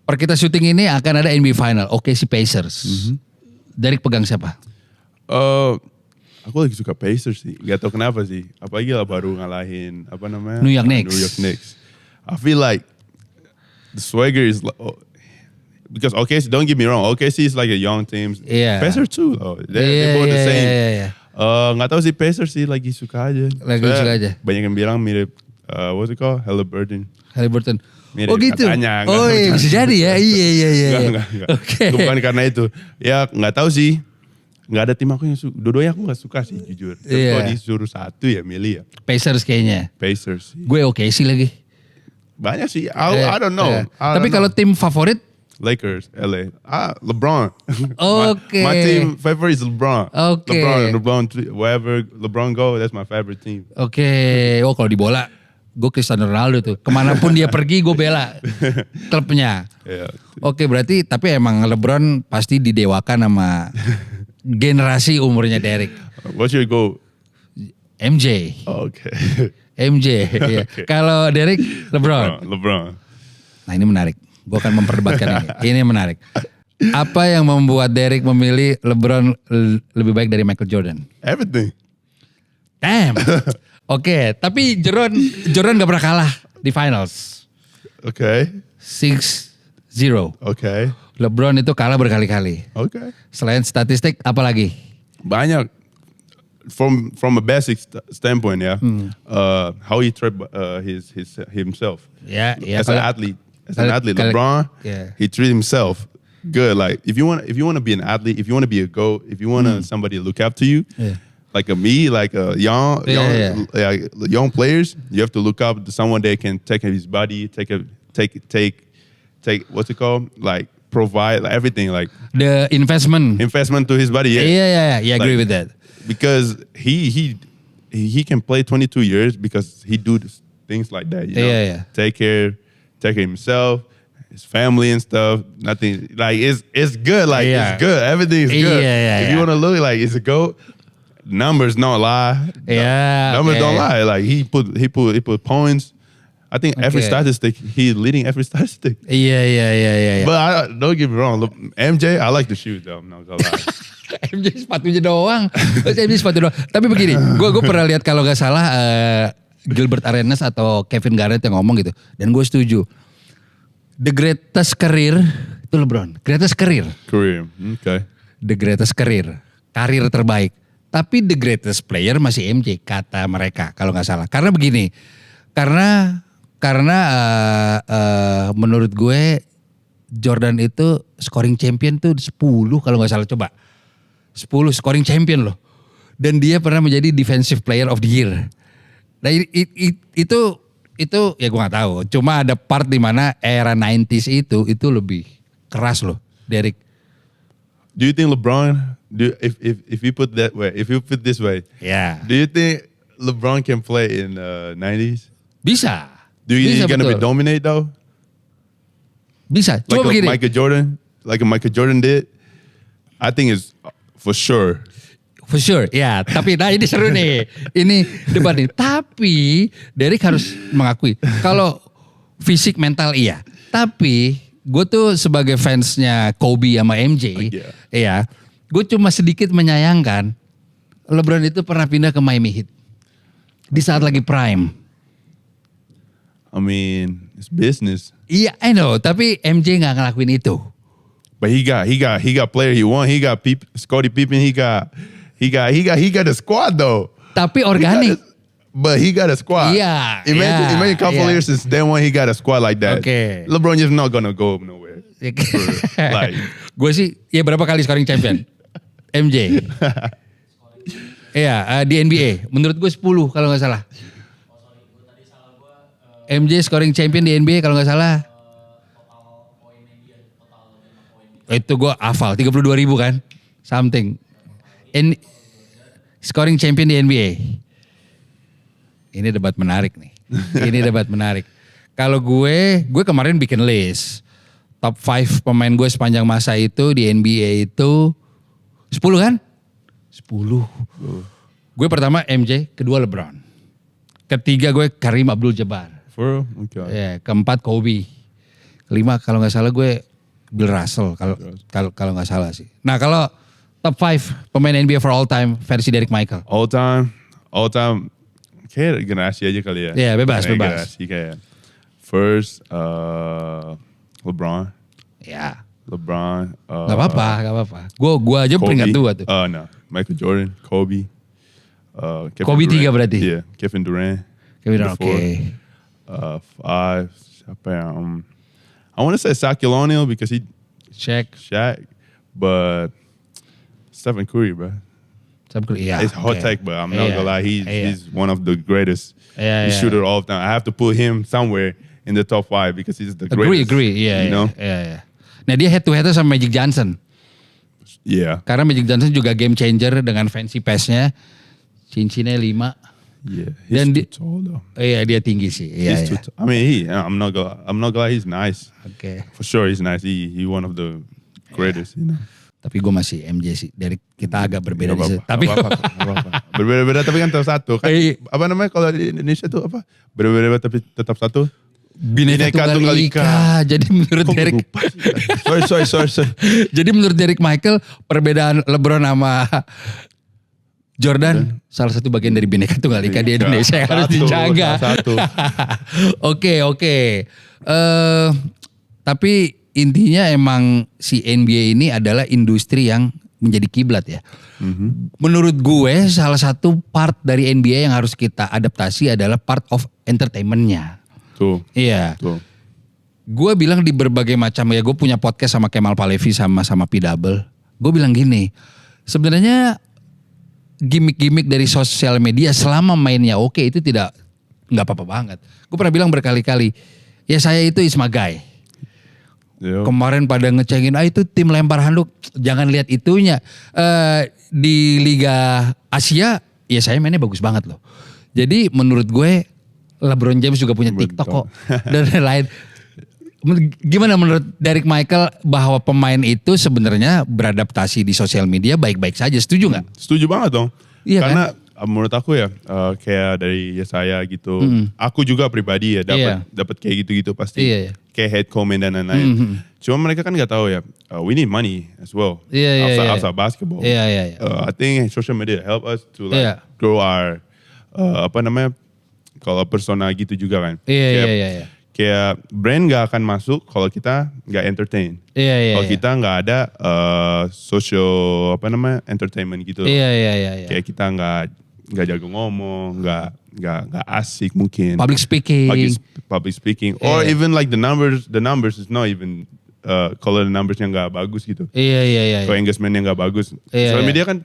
Per kita syuting ini akan ada NBA Final, OKC Pacers. Derek pegang siapa? Aku lagi suka Pacers sih, gak tau kenapa sih. Apalagi lah baru ngalahin New York Knicks. I feel like the swagger is because OKC, don't get me wrong, OKC is like a young team. Pacers too, they're both the same. Gak tau sih Pacers sih lagi suka aja. Banyak yang bilang mirip what's it called? Halliburton. Mirip, oh gitu. Katanya, bisa jadi ya. Iya. Enggak. Okay. Bukan karena itu. Ya nggak tahu sih. Nggak ada tim aku yang suka. Dua-duanya aku nggak suka sih jujur. Kalau disuruh satu ya milih ya. Pacers kayaknya. Pacers. Gue oke sih lagi. Banyak sih. I don't know. Tapi kalau tim favorit? Lakers, LA. LeBron. Okay. My team favorite is LeBron. Okay. LeBron, wherever LeBron go, that's my favorite team. Okay. Oh kalau di bola, gue Cristiano Ronaldo tuh. Kemanapun dia pergi gue bela klubnya. Oke, berarti tapi emang LeBron pasti didewakan sama generasi umurnya Derek. What's your goal? MJ. Okay. MJ. Okay. Kalau Derek, LeBron. Nah ini menarik. Gue akan memperdebatkan ini. Ini menarik. Apa yang membuat Derek memilih LeBron lebih baik dari Michael Jordan? Everything. Damn. Oke, tapi Jordan gak pernah kalah di finals. Oke. 6-0. Oke. LeBron itu kalah berkali-kali. Oke. Selain statistik, apa lagi? Banyak. From a basic standpoint, how he treat himself. As an athlete, LeBron, he treat himself good. Like if you want to be an athlete, if you want to be a GOAT, if you want somebody to look up to you. Like young players, you have to look up to someone that can take his body, take what's it called? Like provide like everything, like the investment to his body. Yeah. I agree with that. Because he can play 22 years because he do things like that. You know? Take care of himself, his family and stuff. Nothing like it's good. Like it's good. Everything is good. If you want to look like it's a GOAT. numbers don't lie. Yeah, Numbers okay. don't lie. Like he put points. I think every Okay. statistic he's leading every statistic. Iya. But don't get me wrong. Look, MJ, I like the shoes though. I'm not gonna lie. MJ sepatunya doang. MJ sepatu doang. Tapi begini, gue pernah lihat kalau nggak salah Gilbert Arenas atau Kevin Garnett yang ngomong gitu. Dan gue setuju. The greatest career itu LeBron. Greatest career. Career. Okay. The greatest career. Karir terbaik. Tapi the greatest player masih MJ kata mereka kalau nggak salah. Karena begini. Karena menurut gue Jordan itu scoring champion tuh 10 kalau nggak salah, coba. 10 scoring champion loh. Dan dia pernah menjadi defensive player of the year. Nah itu ya gue gak tahu. Cuma ada part di mana era 90s itu lebih keras loh, Derek. Do you think LeBron, if you put that way, if you put this way, Ya. do you think LeBron can play in 90s? Bisa. Do you think Bisa, he's gonna be betul. dominate though? Bisa. Like Coba begini. Michael Jordan did? I think it's for sure. For sure, ya. Tapi nah ini seru nih. Ini debat nih. Tapi Derek harus mengakui kalau fisik mental iya. Tapi gue tuh sebagai fansnya Kobe sama MJ, ya, gue cuma sedikit menyayangkan LeBron itu pernah pindah ke Miami Heat di saat lagi prime. I mean, it's business. Iya, I know. Tapi MJ nggak ngelakuin itu. But he got player he want. He got Scottie Pippen. He got the squad though. Tapi organik. But he got a squad. Yeah, Imagine a couple years since then when he got a squad like that. Okay. LeBron just not gonna go nowhere. Like, gue sih, ya berapa kali scoring champion? MJ. Iya, di NBA. Menurut gue 10 kalau nggak salah. MJ scoring champion di NBA kalau nggak salah. Itu gue hafal 32.000 kan, something. Scoring champion di NBA. Ini debat menarik nih. Ini debat menarik. Kalau gue kemarin bikin list top 5 pemain gue sepanjang masa itu di NBA itu 10 kan? 10. Gue pertama MJ, kedua LeBron. Ketiga gue Kareem Abdul-Jabbar. for real? Okay. Ya, keempat Kobe. Kelima kalau nggak salah gue Bill Russell kalau nggak salah sih. Nah kalau top 5 pemain NBA for all time versi Derek Michael. All time. Kayak generasi aja kali ya. Iya, bebas. Generasi kayak first LeBron. Ya. LeBron. Gak apa-apa. Gue aja Kobe. peringkat 2 tuh. No. Michael Jordan, Kobe. Kevin Kobe Durant. 3 berarti? Iya, Kevin Durant. Kevin Durant, Before. oke. 5, siapa ya? I want to say Shaquille O'Neal because Shaq, but Stephen Curry, bro. Iya. It's hot take, but I'm not gonna lie. He's one of the greatest shooter of all time. I have to put him somewhere in the top 5 because he's the greatest. Agree. Iya. You know? Iya. Nah dia head to head sama Magic Johnson. Yeah. Karena Magic Johnson juga game changer dengan fancy pass-nya. Cincinnya 5. Yeah. Dan He's too tall though. Iya dia tinggi sih. Iya. He's too tall. I mean, I'm not gonna lie. He's nice. Oke. For sure, he's nice. He one of the greatest. You know. Tapi gue masih MJ sih. Dari kita agak berbeda Gak di situ. apa-apa, Tapi gak apa-apa. Berbeda-beda tapi kan tetap satu. Kan, apa namanya kalau di Indonesia tuh apa? Berbeda-beda tapi tetap satu. Bineka Tunggal Ika. Jadi menurut Kok Derek. lupa sih? Sorry. Jadi menurut Derek Michael perbedaan LeBron sama Jordan salah satu bagian dari Bineka Tunggal Ika di Indonesia yang harus dijaga. Satu. Oke. Tapi intinya emang si NBA ini adalah industri yang menjadi kiblat ya. Menurut gue salah satu part dari NBA yang harus kita adaptasi adalah part of entertainment-nya. Tuh. Iya. Tuh. Gue bilang di berbagai macam ya, gue punya podcast sama Kemal Palevi sama P Double. Gue bilang gini, sebenarnya gimmick-gimmick dari sosial media selama mainnya oke itu nggak apa-apa banget. Gue pernah bilang berkali-kali, ya saya itu is my guy. Yo. Kemarin pada ngecengin, itu tim lempar handuk, jangan lihat itunya. Di Liga Asia, ya saya mainnya bagus banget loh. Jadi menurut gue, LeBron James juga punya TikTok kok dan lain-lain. Gimana menurut Derek Michael bahwa pemain itu sebenarnya beradaptasi di sosial media baik-baik saja? Setuju nggak? Setuju banget dong. Iya Karena kan? menurut aku ya kayak dari Yesaya gitu. Aku juga pribadi ya dapat kayak gitu-gitu pasti. Iya, iya. Kayak head comment dan lain-lain. Cuma mereka kan nggak tahu ya. We need money as well. Outside basketball. Iya. I think social media help us to like Iya. grow our kalau persona gitu juga kan. Iya. Kayak brand gak akan masuk kalau kita gak entertain. Iya. Kalau kita gak ada social entertainment gitu. Iya. Kayak kita gak jago ngomong, gak asik mungkin. Public speaking. Or even like the numbers is not even kalau the numbersnya gak bagus gitu. Iya. Kalau engagementnya gak bagus. Social media kan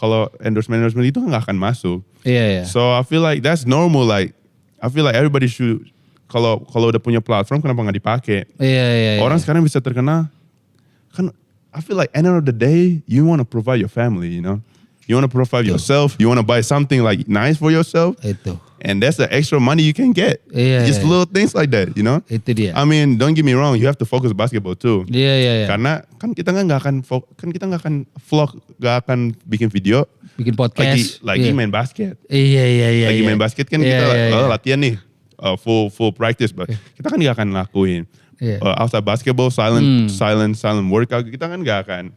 kalau endorsement itu gak akan masuk. Iya. So I feel like that's normal. Like I feel like everybody should kalau udah punya platform kenapa nggak dipakai? Iya. Orang sekarang bisa terkenal kan. I feel like end of the day you want to provide your family, you know. You want to provide yourself. You want to buy something like nice for yourself. Itu. And that's the extra money you can get. Just little things like that, you know. Itu dia. I mean, don't get me wrong. You have to focus basketball too. Iya. Karena kan kita nggak akan vlog, nggak akan bikin video. Bikin podcast. Lagi main basket. Iya. Lagi main basket kan kita latihan nih. Full practice, but kita kan gak akan lakuin. Outside basketball, silent workout, kita kan gak akan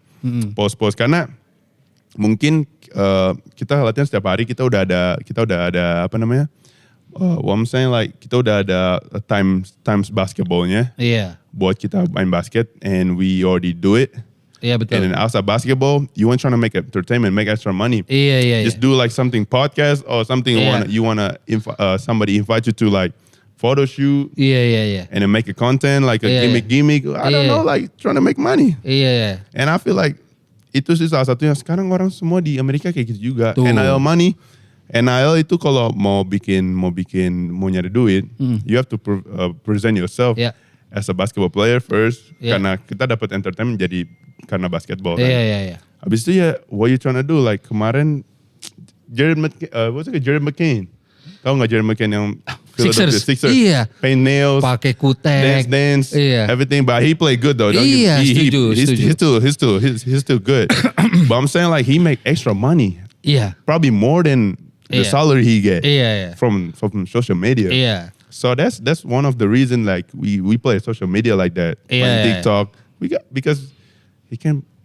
post karena mungkin kita latihan setiap hari, kita udah ada what I'm saying, like kita udah ada times basketballnya. Iya. Buat kita main basket, and we already do it. Iya betul. And then outside basketball, you want trying to make entertainment, make extra money. Iya. Just do like something podcast or something you wanna somebody invite you to like photo shoot. Iya. And then make a content like a gimmick. I don't know, like trying to make money. Iya. And I feel like itu sih salah satunya. Sekarang orang semua di Amerika kayak gitu juga. Tuh. NIL money. NIL itu kalau mau nyari duit, you have to present yourself as a basketball player first. Karena kita dapat entertainment jadi karena basketball kan. Iya. Habis itu ya, what you trying to do? Like kemarin, Jared McCain. Tahu nggak Jared McCain yang Sixers? Iya. Paint nails. Pakai kutek. Dance. Iya. Everything. But he played good though. Iya, setuju. He's still good. But I'm saying like he make extra money. Iya. Probably more than the salary he get. Iya. From social media. Iya. So that's one of the reason like we play social media like that. Iya. TikTok. Because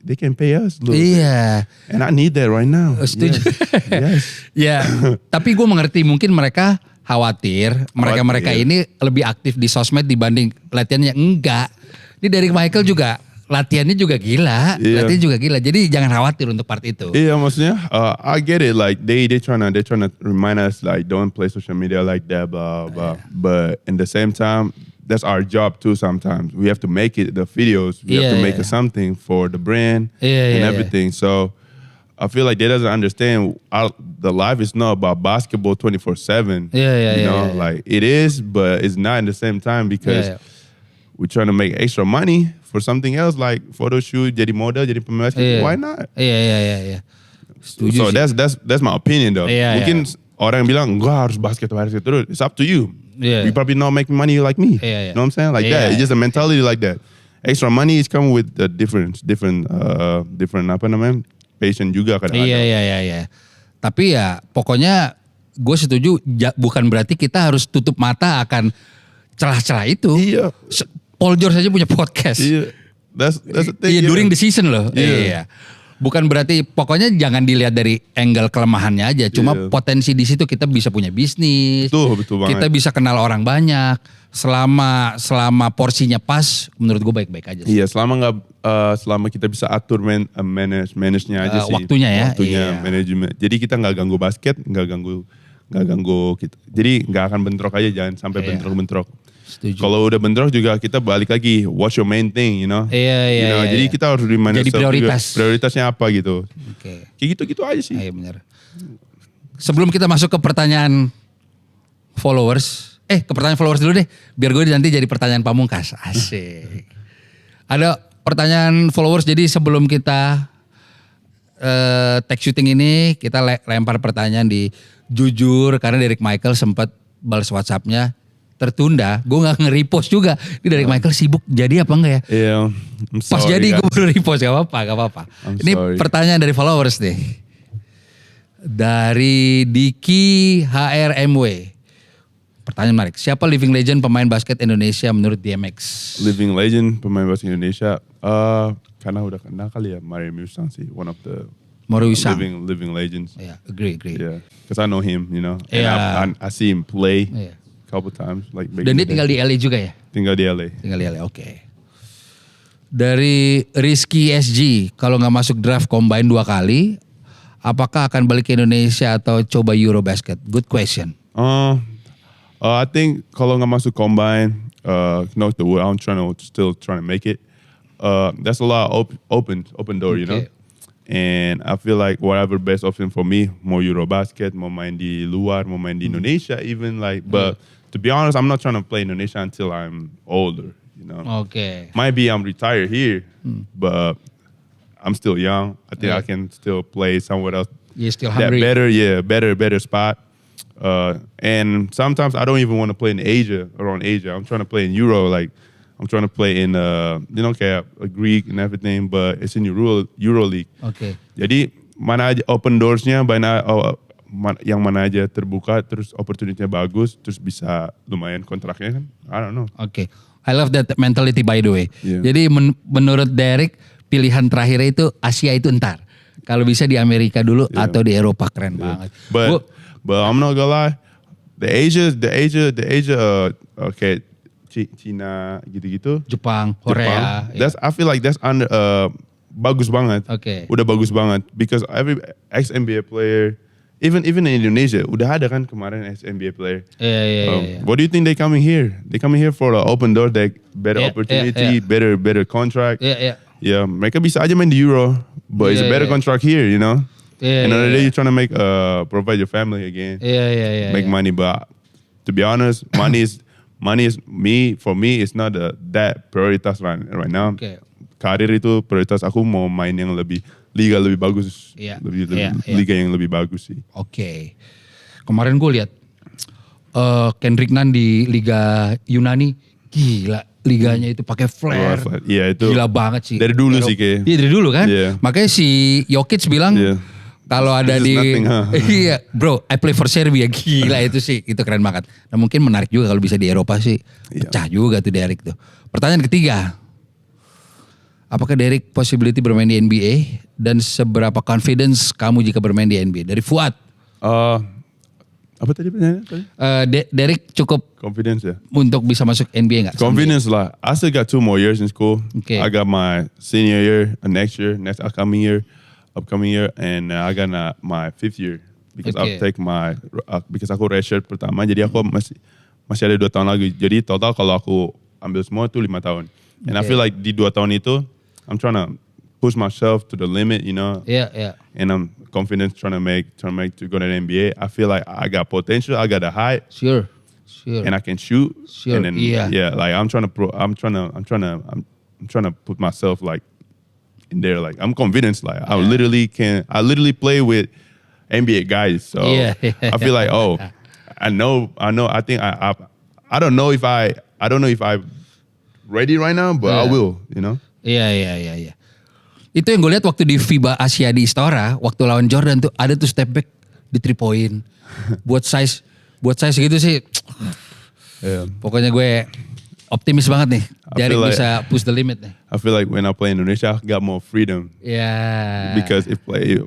they can pay us. Iya. And I need that right now. Setuju. Yes. Ya, tapi gue mengerti mungkin mereka khawatir mereka ini lebih aktif di sosmed dibanding latihannya. Enggak. Ini dari Michael juga latihannya juga gila. Latihannya juga gila. Jadi jangan khawatir untuk part itu. Iya, maksudnya I get it, like they trying to remind us like don't play social media like that, blah blah. But in the same time, that's our job too. Sometimes we have to make it the videos. We have to make something for the brand and everything. So I feel like they doesn't understand the life is not about basketball 24/7. You know, like it is, but it's not in the same time because we're trying to make extra money for something else like photo shoot, jadi model, jadi pemain basket. Why not? Iya. Setuju So sih. that's my opinion though. Mungkin orang yang bilang enggak harus basket terus. It's up to you. You probably not making money like me. You know what I'm saying? Like that. It's just a mentality like that. Extra money is coming with the different passion juga kadang-kadang. Iya. Tapi ya pokoknya gue setuju bukan berarti kita harus tutup mata akan celah-celah itu. Iya. Paul George saja punya podcast. Iya. That's the thing. Iya, during the season loh. Iya. Bukan berarti pokoknya jangan dilihat dari angle kelemahannya aja. Cuma potensi di situ kita bisa punya bisnis. Betul banget. Kita bisa kenal orang banyak. Selama porsinya pas, menurut gue baik-baik aja sih. Iya, selama kita bisa atur manage-nya aja sih. Waktunya manajemen. Jadi kita nggak ganggu basket, nggak ganggu kita. Jadi nggak akan bentrok aja, jangan sampai bentrok-bentrok. Kalau udah bentrok juga kita balik lagi, what's your main thing, you know? Iya. Jadi kita harus remind jadi prioritas. Juga, prioritasnya apa gitu. Kayak gitu-gitu aja sih. Iya benar. Sebelum kita masuk ke pertanyaan followers, ke pertanyaan followers dulu deh, biar gue nanti jadi pertanyaan pamungkas. Asik. Ada pertanyaan followers, jadi sebelum kita tag shooting ini, kita lempar pertanyaan di jujur, karena Derek Michael sempat balas WhatsApp-nya tertunda, gue gak nge-repost juga. Ini dari Michael sibuk jadi apa enggak ya? Iya. Pas jadi gue baru repost, gak apa-apa. Ini pertanyaan dari followers deh. Dari Diki HRMW. Pertanyaan menarik. Siapa living legend pemain basket Indonesia menurut DMX? Living legend pemain basket Indonesia. Karena udah kenal kali ya Mario Musang sih, one of the living legends. Yeah, agree. Yeah, because I know him, you know. And I see him play couple times. Like. Dan dia tinggal di LA juga ya? Tinggal di LA. Oke. Dari Rizky SG, kalau nggak masuk draft combine 2 kali, apakah akan balik ke Indonesia atau coba Eurobasket? Good question. I think kalau nggak masuk combine, knock the wood. I'm still trying to make it. That's a lot of open door, you know. And I feel like whatever best option for me, more Eurobasket, mau main di luar, mau main di Indonesia, even like. But to be honest, I'm not trying to play Indonesia until I'm older, you know. Okay. Maybe I'm retired here, but I'm still young. I think I can still play somewhere else. You're still hungry. Better spot. And sometimes I don't even want to play in around Asia. I'm trying to play in Euro, like I'm trying to play in, kayak Greek and everything, but it's in Euro League. Okay. Jadi mana aja open doors-nya, yang mana aja terbuka, terus opportunity-nya bagus, terus bisa lumayan kontraknya kan, I don't know. Okay. I love that mentality by the way. Yeah. Jadi menurut Derek, pilihan terakhir itu Asia itu ntar. Kalau bisa di Amerika dulu atau di Eropa, keren banget. But I'm not gonna lie, the Asia, kayak Cina gitu-gitu, Jepang, Korea. I feel like that's bagus banget. Okay. Udah bagus banget because every ex-NBA player, even in Indonesia, udah ada kan kemarin ex-NBA player. Yeah. What do you think they coming here? They coming here for an open door, better opportunity, better contract. Yeah, mereka bisa aja main di Euro, but it's a better contract here, you know. Another day you're trying to make provide your family again. Make money, but to be honest, money is for me it's not that prioritas right now. Okay. Karir itu prioritas, aku mau main yang liga lebih bagus, liga yang lebih bagus sih. Oke. Kemarin gue lihat Kendrick Nunn di Liga Yunani, gila. Liganya itu pakai flare. Iya, itu gila banget sih. Dari dulu sih kayak. Iya dari dulu kan. Yeah. Makanya si Jokic bilang kalau ada di nothing, iya bro, I play for Serbia, gila itu sih, itu keren banget. Nah mungkin menarik juga kalau bisa di Eropa sih, pecah juga tuh Derek tuh. Pertanyaan ketiga, apakah Derek possibility bermain di NBA dan seberapa confidence kamu jika bermain di NBA? Dari Fuad. Apa tadi pertanyaannya? Derek cukup confidence ya? Untuk bisa masuk NBA nggak? Confidence lah. I still got 2 more years in school. Okay. I got my senior year, next upcoming year, and I got my 5th year because I'll take because aku redshirt pertama, jadi aku masih ada 2 tahun lagi. Jadi total kalau aku ambil semua tuh 5 tahun. And I feel like di 2 tahun itu, I'm trying to push myself to the limit, you know. Yeah. And I'm confident trying to go to the NBA. I feel like I got potential. I got the height. Sure. And I can shoot. Sure. And then like I'm trying to put myself like in there. Like I'm convinced. Like I literally play with NBA guys. So I feel like I don't know if I'm ready right now, but I will. You know. Iya. Itu yang gue lihat waktu di FIBA Asia di Istora, waktu lawan Jordan tuh ada tuh step back di 3 point. buat size gitu sih. Pokoknya gue optimis banget nih. Derek bisa push the limit nih. I feel like when I play in Indonesia, I got more freedom. Yeah. Because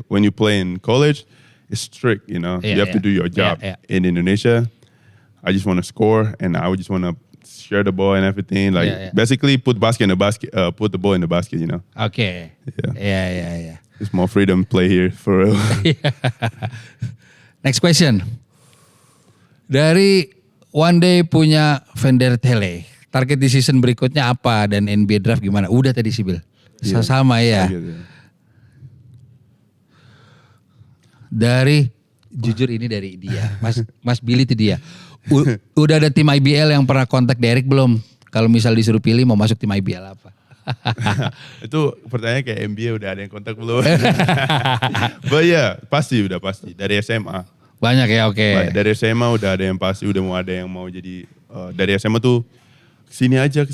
when you play in college, it's strict, you know. You have to do your job. In Indonesia, I just want to score and I just want to share the ball and everything. Like basically put put the ball in the basket, you know. Okay. Yeah. It's more freedom play here for real. Next question. Dari One Day punya Vendor Tele. Target di season berikutnya apa dan NBA draft gimana? Udah tadi sih Bil. Sama ya. Dari jujur ini dari dia. Mas Billy itu dia. Udah ada tim IBL yang pernah kontak Derek belum? Kalau misal disuruh pilih mau masuk tim IBL apa? Itu pertanyaan kayak NBA udah ada yang kontak belum? But pasti. Dari SMA. Banyak ya, oke. Dari SMA udah ada yang pasti, udah mau ada yang mau jadi. Dari SMA tuh kesini aja.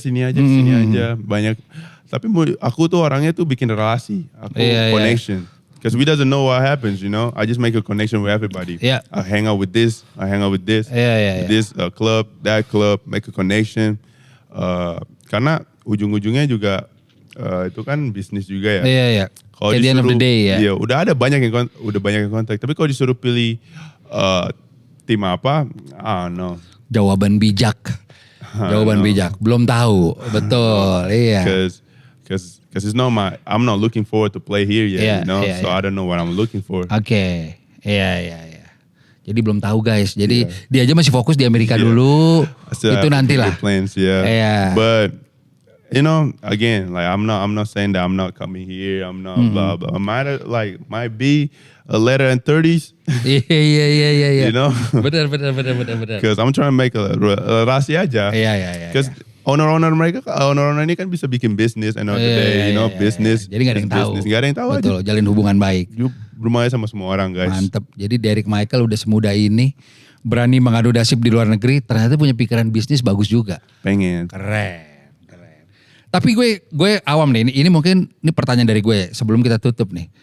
Banyak. Tapi aku tuh orangnya tuh bikin relasi. Aku connection. Because we doesn't know what happens, you know. I just make a connection with everybody. Yeah. I hang out with this. I hang out with this. Yeah. This club, that club, make a connection. Karena ujung-ujungnya juga itu kan bisnis juga ya. Iya. Kalau At the end of the day ya. Iya, udah banyak yang kontak. Tapi kalau disuruh pilih tim apa, I don't know. Jawaban bijak. Belum tahu. Betul. Iya. Because it's not I'm not looking forward to play here yet, you know. So I don't know what I'm looking for. Oke. Iya. Jadi belum tahu guys. Jadi dia aja masih fokus di Amerika dulu. Itu nantilah. Plans, yeah. But you know, again, like I'm not saying that I'm not coming here. I'm not blah blah. Might be a letter in 30s. Iya. You know. Benar. Because I'm trying to make a rahasia aja. Iya. Because owner ini kan bisa bikin bisnis end of the day, you know, business. Jadi nggak ada yang tahu. Nggak ada yang tahu. Betul, aja. jalin hubungan baik. Bermain sama semua orang guys. Mantep. Jadi Derek Michael udah semudah ini, berani mengadu nasib di luar negeri, ternyata punya pikiran bisnis bagus juga. Pengen. Keren. Tapi gue awam nih, ini mungkin ini pertanyaan dari gue sebelum kita tutup nih.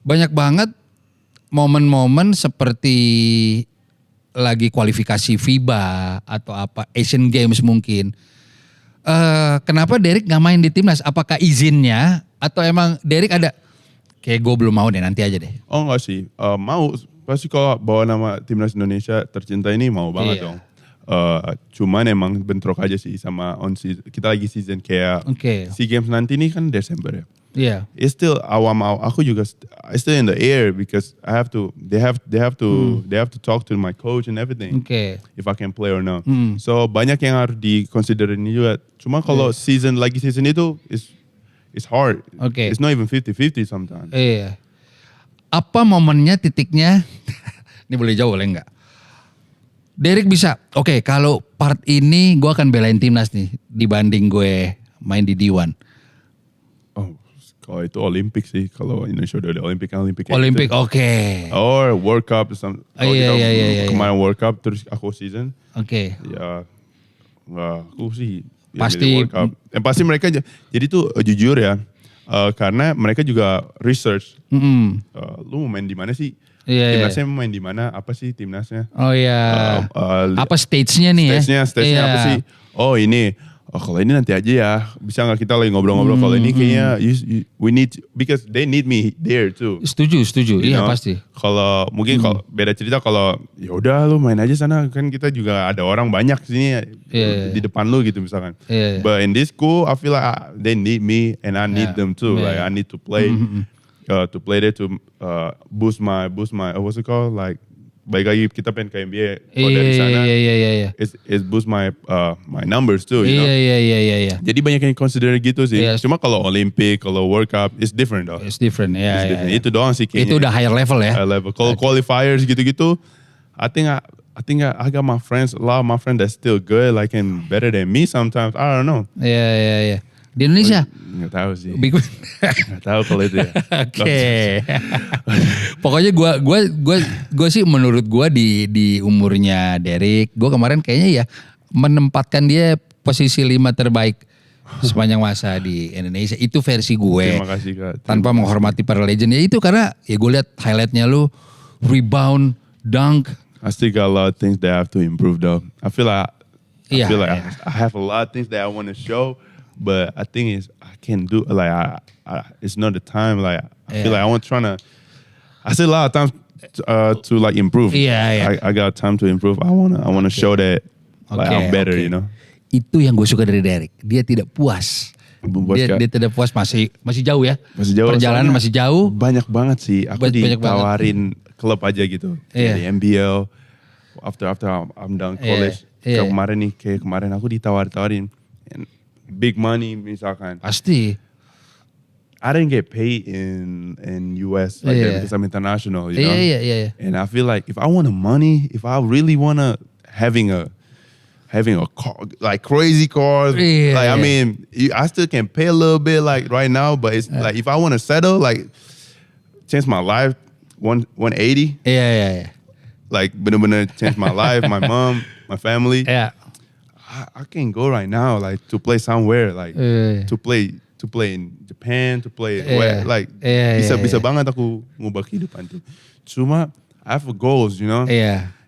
Banyak banget momen-momen seperti lagi kualifikasi FIBA atau apa Asian Games mungkin. Kenapa Derek gak main di timnas? Apakah izinnya atau emang Derek ada kayak gue belum mau deh, nanti aja deh. Oh enggak sih, mau pasti kalau bawa nama timnas Indonesia tercinta ini mau banget dong. Cuman emang bentrok aja sih sama kita lagi season kayak SEA Games nanti nih kan Desember ya. Iya. It's still aku juga still in the air because they have to talk to my coach and everything. If I can play or not. So banyak yang harus dikonsiderin juga. Cuma kalau season itu it's hard. It's not even 50-50 sometimes. Iya. Apa momennya, titiknya? Ini boleh jauh boleh enggak? Derek bisa, kalau part ini gue akan belain timnas nih dibanding gue main di D1. Oh, kalau itu Olimpik sih. Kalau Indonesia udah Olimpik. Olimpik, Or World Cup. Iya. Kemarin World Cup terus aku season. Ya, aku sih. Pasti. Pasti mereka, jadi tuh jujur ya. Karena mereka juga research. Lu mau main di mana sih? Timnasnya mau main di mana? Apa sih timnasnya? Oh iya. Apa stage-nya nih Stage-nya apa sih? Oh ini. Kalau ini nanti aja ya. Bisa nggak kita lagi ngobrol-ngobrol? Kalau ini kayaknya we need because they need me there too. Setuju. Iya pasti. Kalau mungkin kalau beda cerita kalau ya udah lu main aja sana kan kita juga ada orang banyak sini di depan lu gitu misalkan. But in this school I feel like they need me and I need them too. Like I need to play. To play there to boost my what's it called, like baik lagi kita pengen ke NBA kalau dari sana it boost my numbers too, you know. Iya. Jadi banyak yang consider gitu sih. Cuma kalau Olympic, kalau World Cup it's different though. It's different. Itu doang sih kayaknya. Itu udah higher level ya. Higher level. Kalau qualifiers gitu-gitu I think I got my friends, a lot of my friends that's still good, like and better than me sometimes. I don't know. Iya. Di Indonesia? Nggak tahu sih. Nggak tahu kalau itu ya. Pokoknya gue sih menurut gue di umurnya Derek, gue kemarin kayaknya ya menempatkan dia posisi 5 terbaik sepanjang masa di Indonesia. Itu versi gue. Terima kasih Kak. Tanpa menghormati para legend. Ya itu karena ya gue lihat highlightnya lu, rebound, dunk. I still got a lot of things that I have to improve though. I feel like I have a lot of things that I want to show. But I think I can't do like it's not the time. Like I feel like I still a lot of time to like improve. I got time to improve. I wanna show that like I'm better, you know. Itu yang gue suka dari Derek. Dia tidak puas. Dia tidak puas, masih jauh ya. Masih jauh. Perjalanan masih jauh. Banyak banget sih. Aku ditawarin klub aja gitu. Di NBL. After I'm done college. Kemarin aku ditawarin. Big money misalkan. Pasti. I didn't get paid in US like that because I'm international, you know. Yeah. And I feel like if I want the money, if I really wanna having a car, like crazy cars, I mean, I still can pay a little bit like right now, but it's like if I want to settle, like change my life, 180. Yeah. Like bener-bener change my life, my mom, my family. Yeah. I can't go right now, like to play somewhere, like to to play in Japan, to play like bisa banget aku ngubah kehidupan tuh. Cuma I have a goals, you know.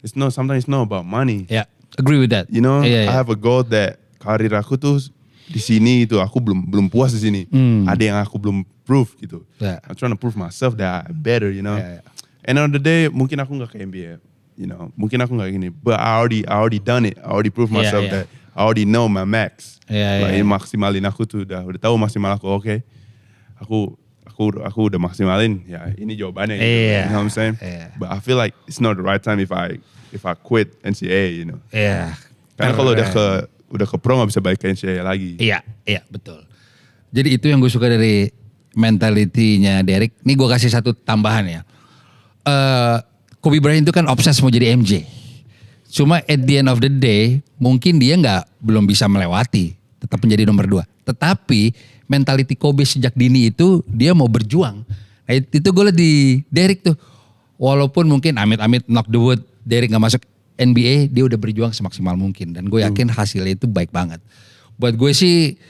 It's no sometimes it's not about money. Agree with that. You know, I have a goal that karir aku tuh di sini itu aku belum puas di sini. Ada yang aku belum prove gitu. I'm trying to prove myself that I'm better, you know. And on the day mungkin aku nggak ke NBA, you know. Mungkin aku nggak gini, but I already done it. I already proved myself that I already know my max. Maksimalin aku tuh udah tahu maksimal aku. Oke. Aku udah maksimalin. Ya, ini jawabannya gitu. You know what I'm saying? But I feel like it's not the right time if I quit NCAA, you know. Karena kalau udah ke pro gak bisa balik ke NCAA lagi. Iya, betul. Jadi itu yang gue suka dari mentality-nya Derek. Ini gue kasih satu tambahan ya. Kobe Bryant itu kan obses mau jadi MJ. Cuma at the end of the day, mungkin dia belum bisa melewati, tetap menjadi nomor 2. Tetapi mentality Kobe sejak dini itu dia mau berjuang. Nah, itu gue liat di Derek tuh. Walaupun mungkin amit-amit knock the wood, Derek gak masuk NBA, dia udah berjuang semaksimal mungkin. Dan gue yakin hasilnya itu baik banget. Buat gue sih,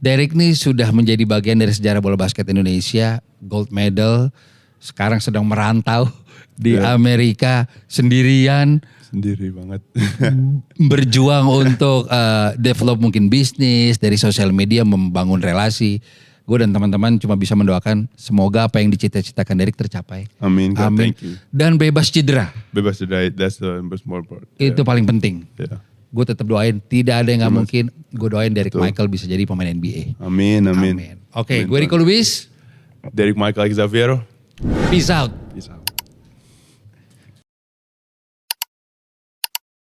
Derek nih sudah menjadi bagian dari sejarah bola basket Indonesia. Gold medal, sekarang sedang merantau di Amerika sendirian. Sendiri banget. Berjuang untuk develop mungkin bisnis, dari sosial media membangun relasi. Gue dan teman-teman cuma bisa mendoakan semoga apa yang dicita-citakan Derek tercapai. Amin. Thank you. Dan bebas cedera. Bebas cedera, that's the most important part. Itu paling penting. Gue tetap doain, tidak ada yang gak mungkin. Gue doain Derek Michael bisa jadi pemain NBA. Amin. Oke, gue Rico Lubis. Derek Michael Xaviero. Peace out.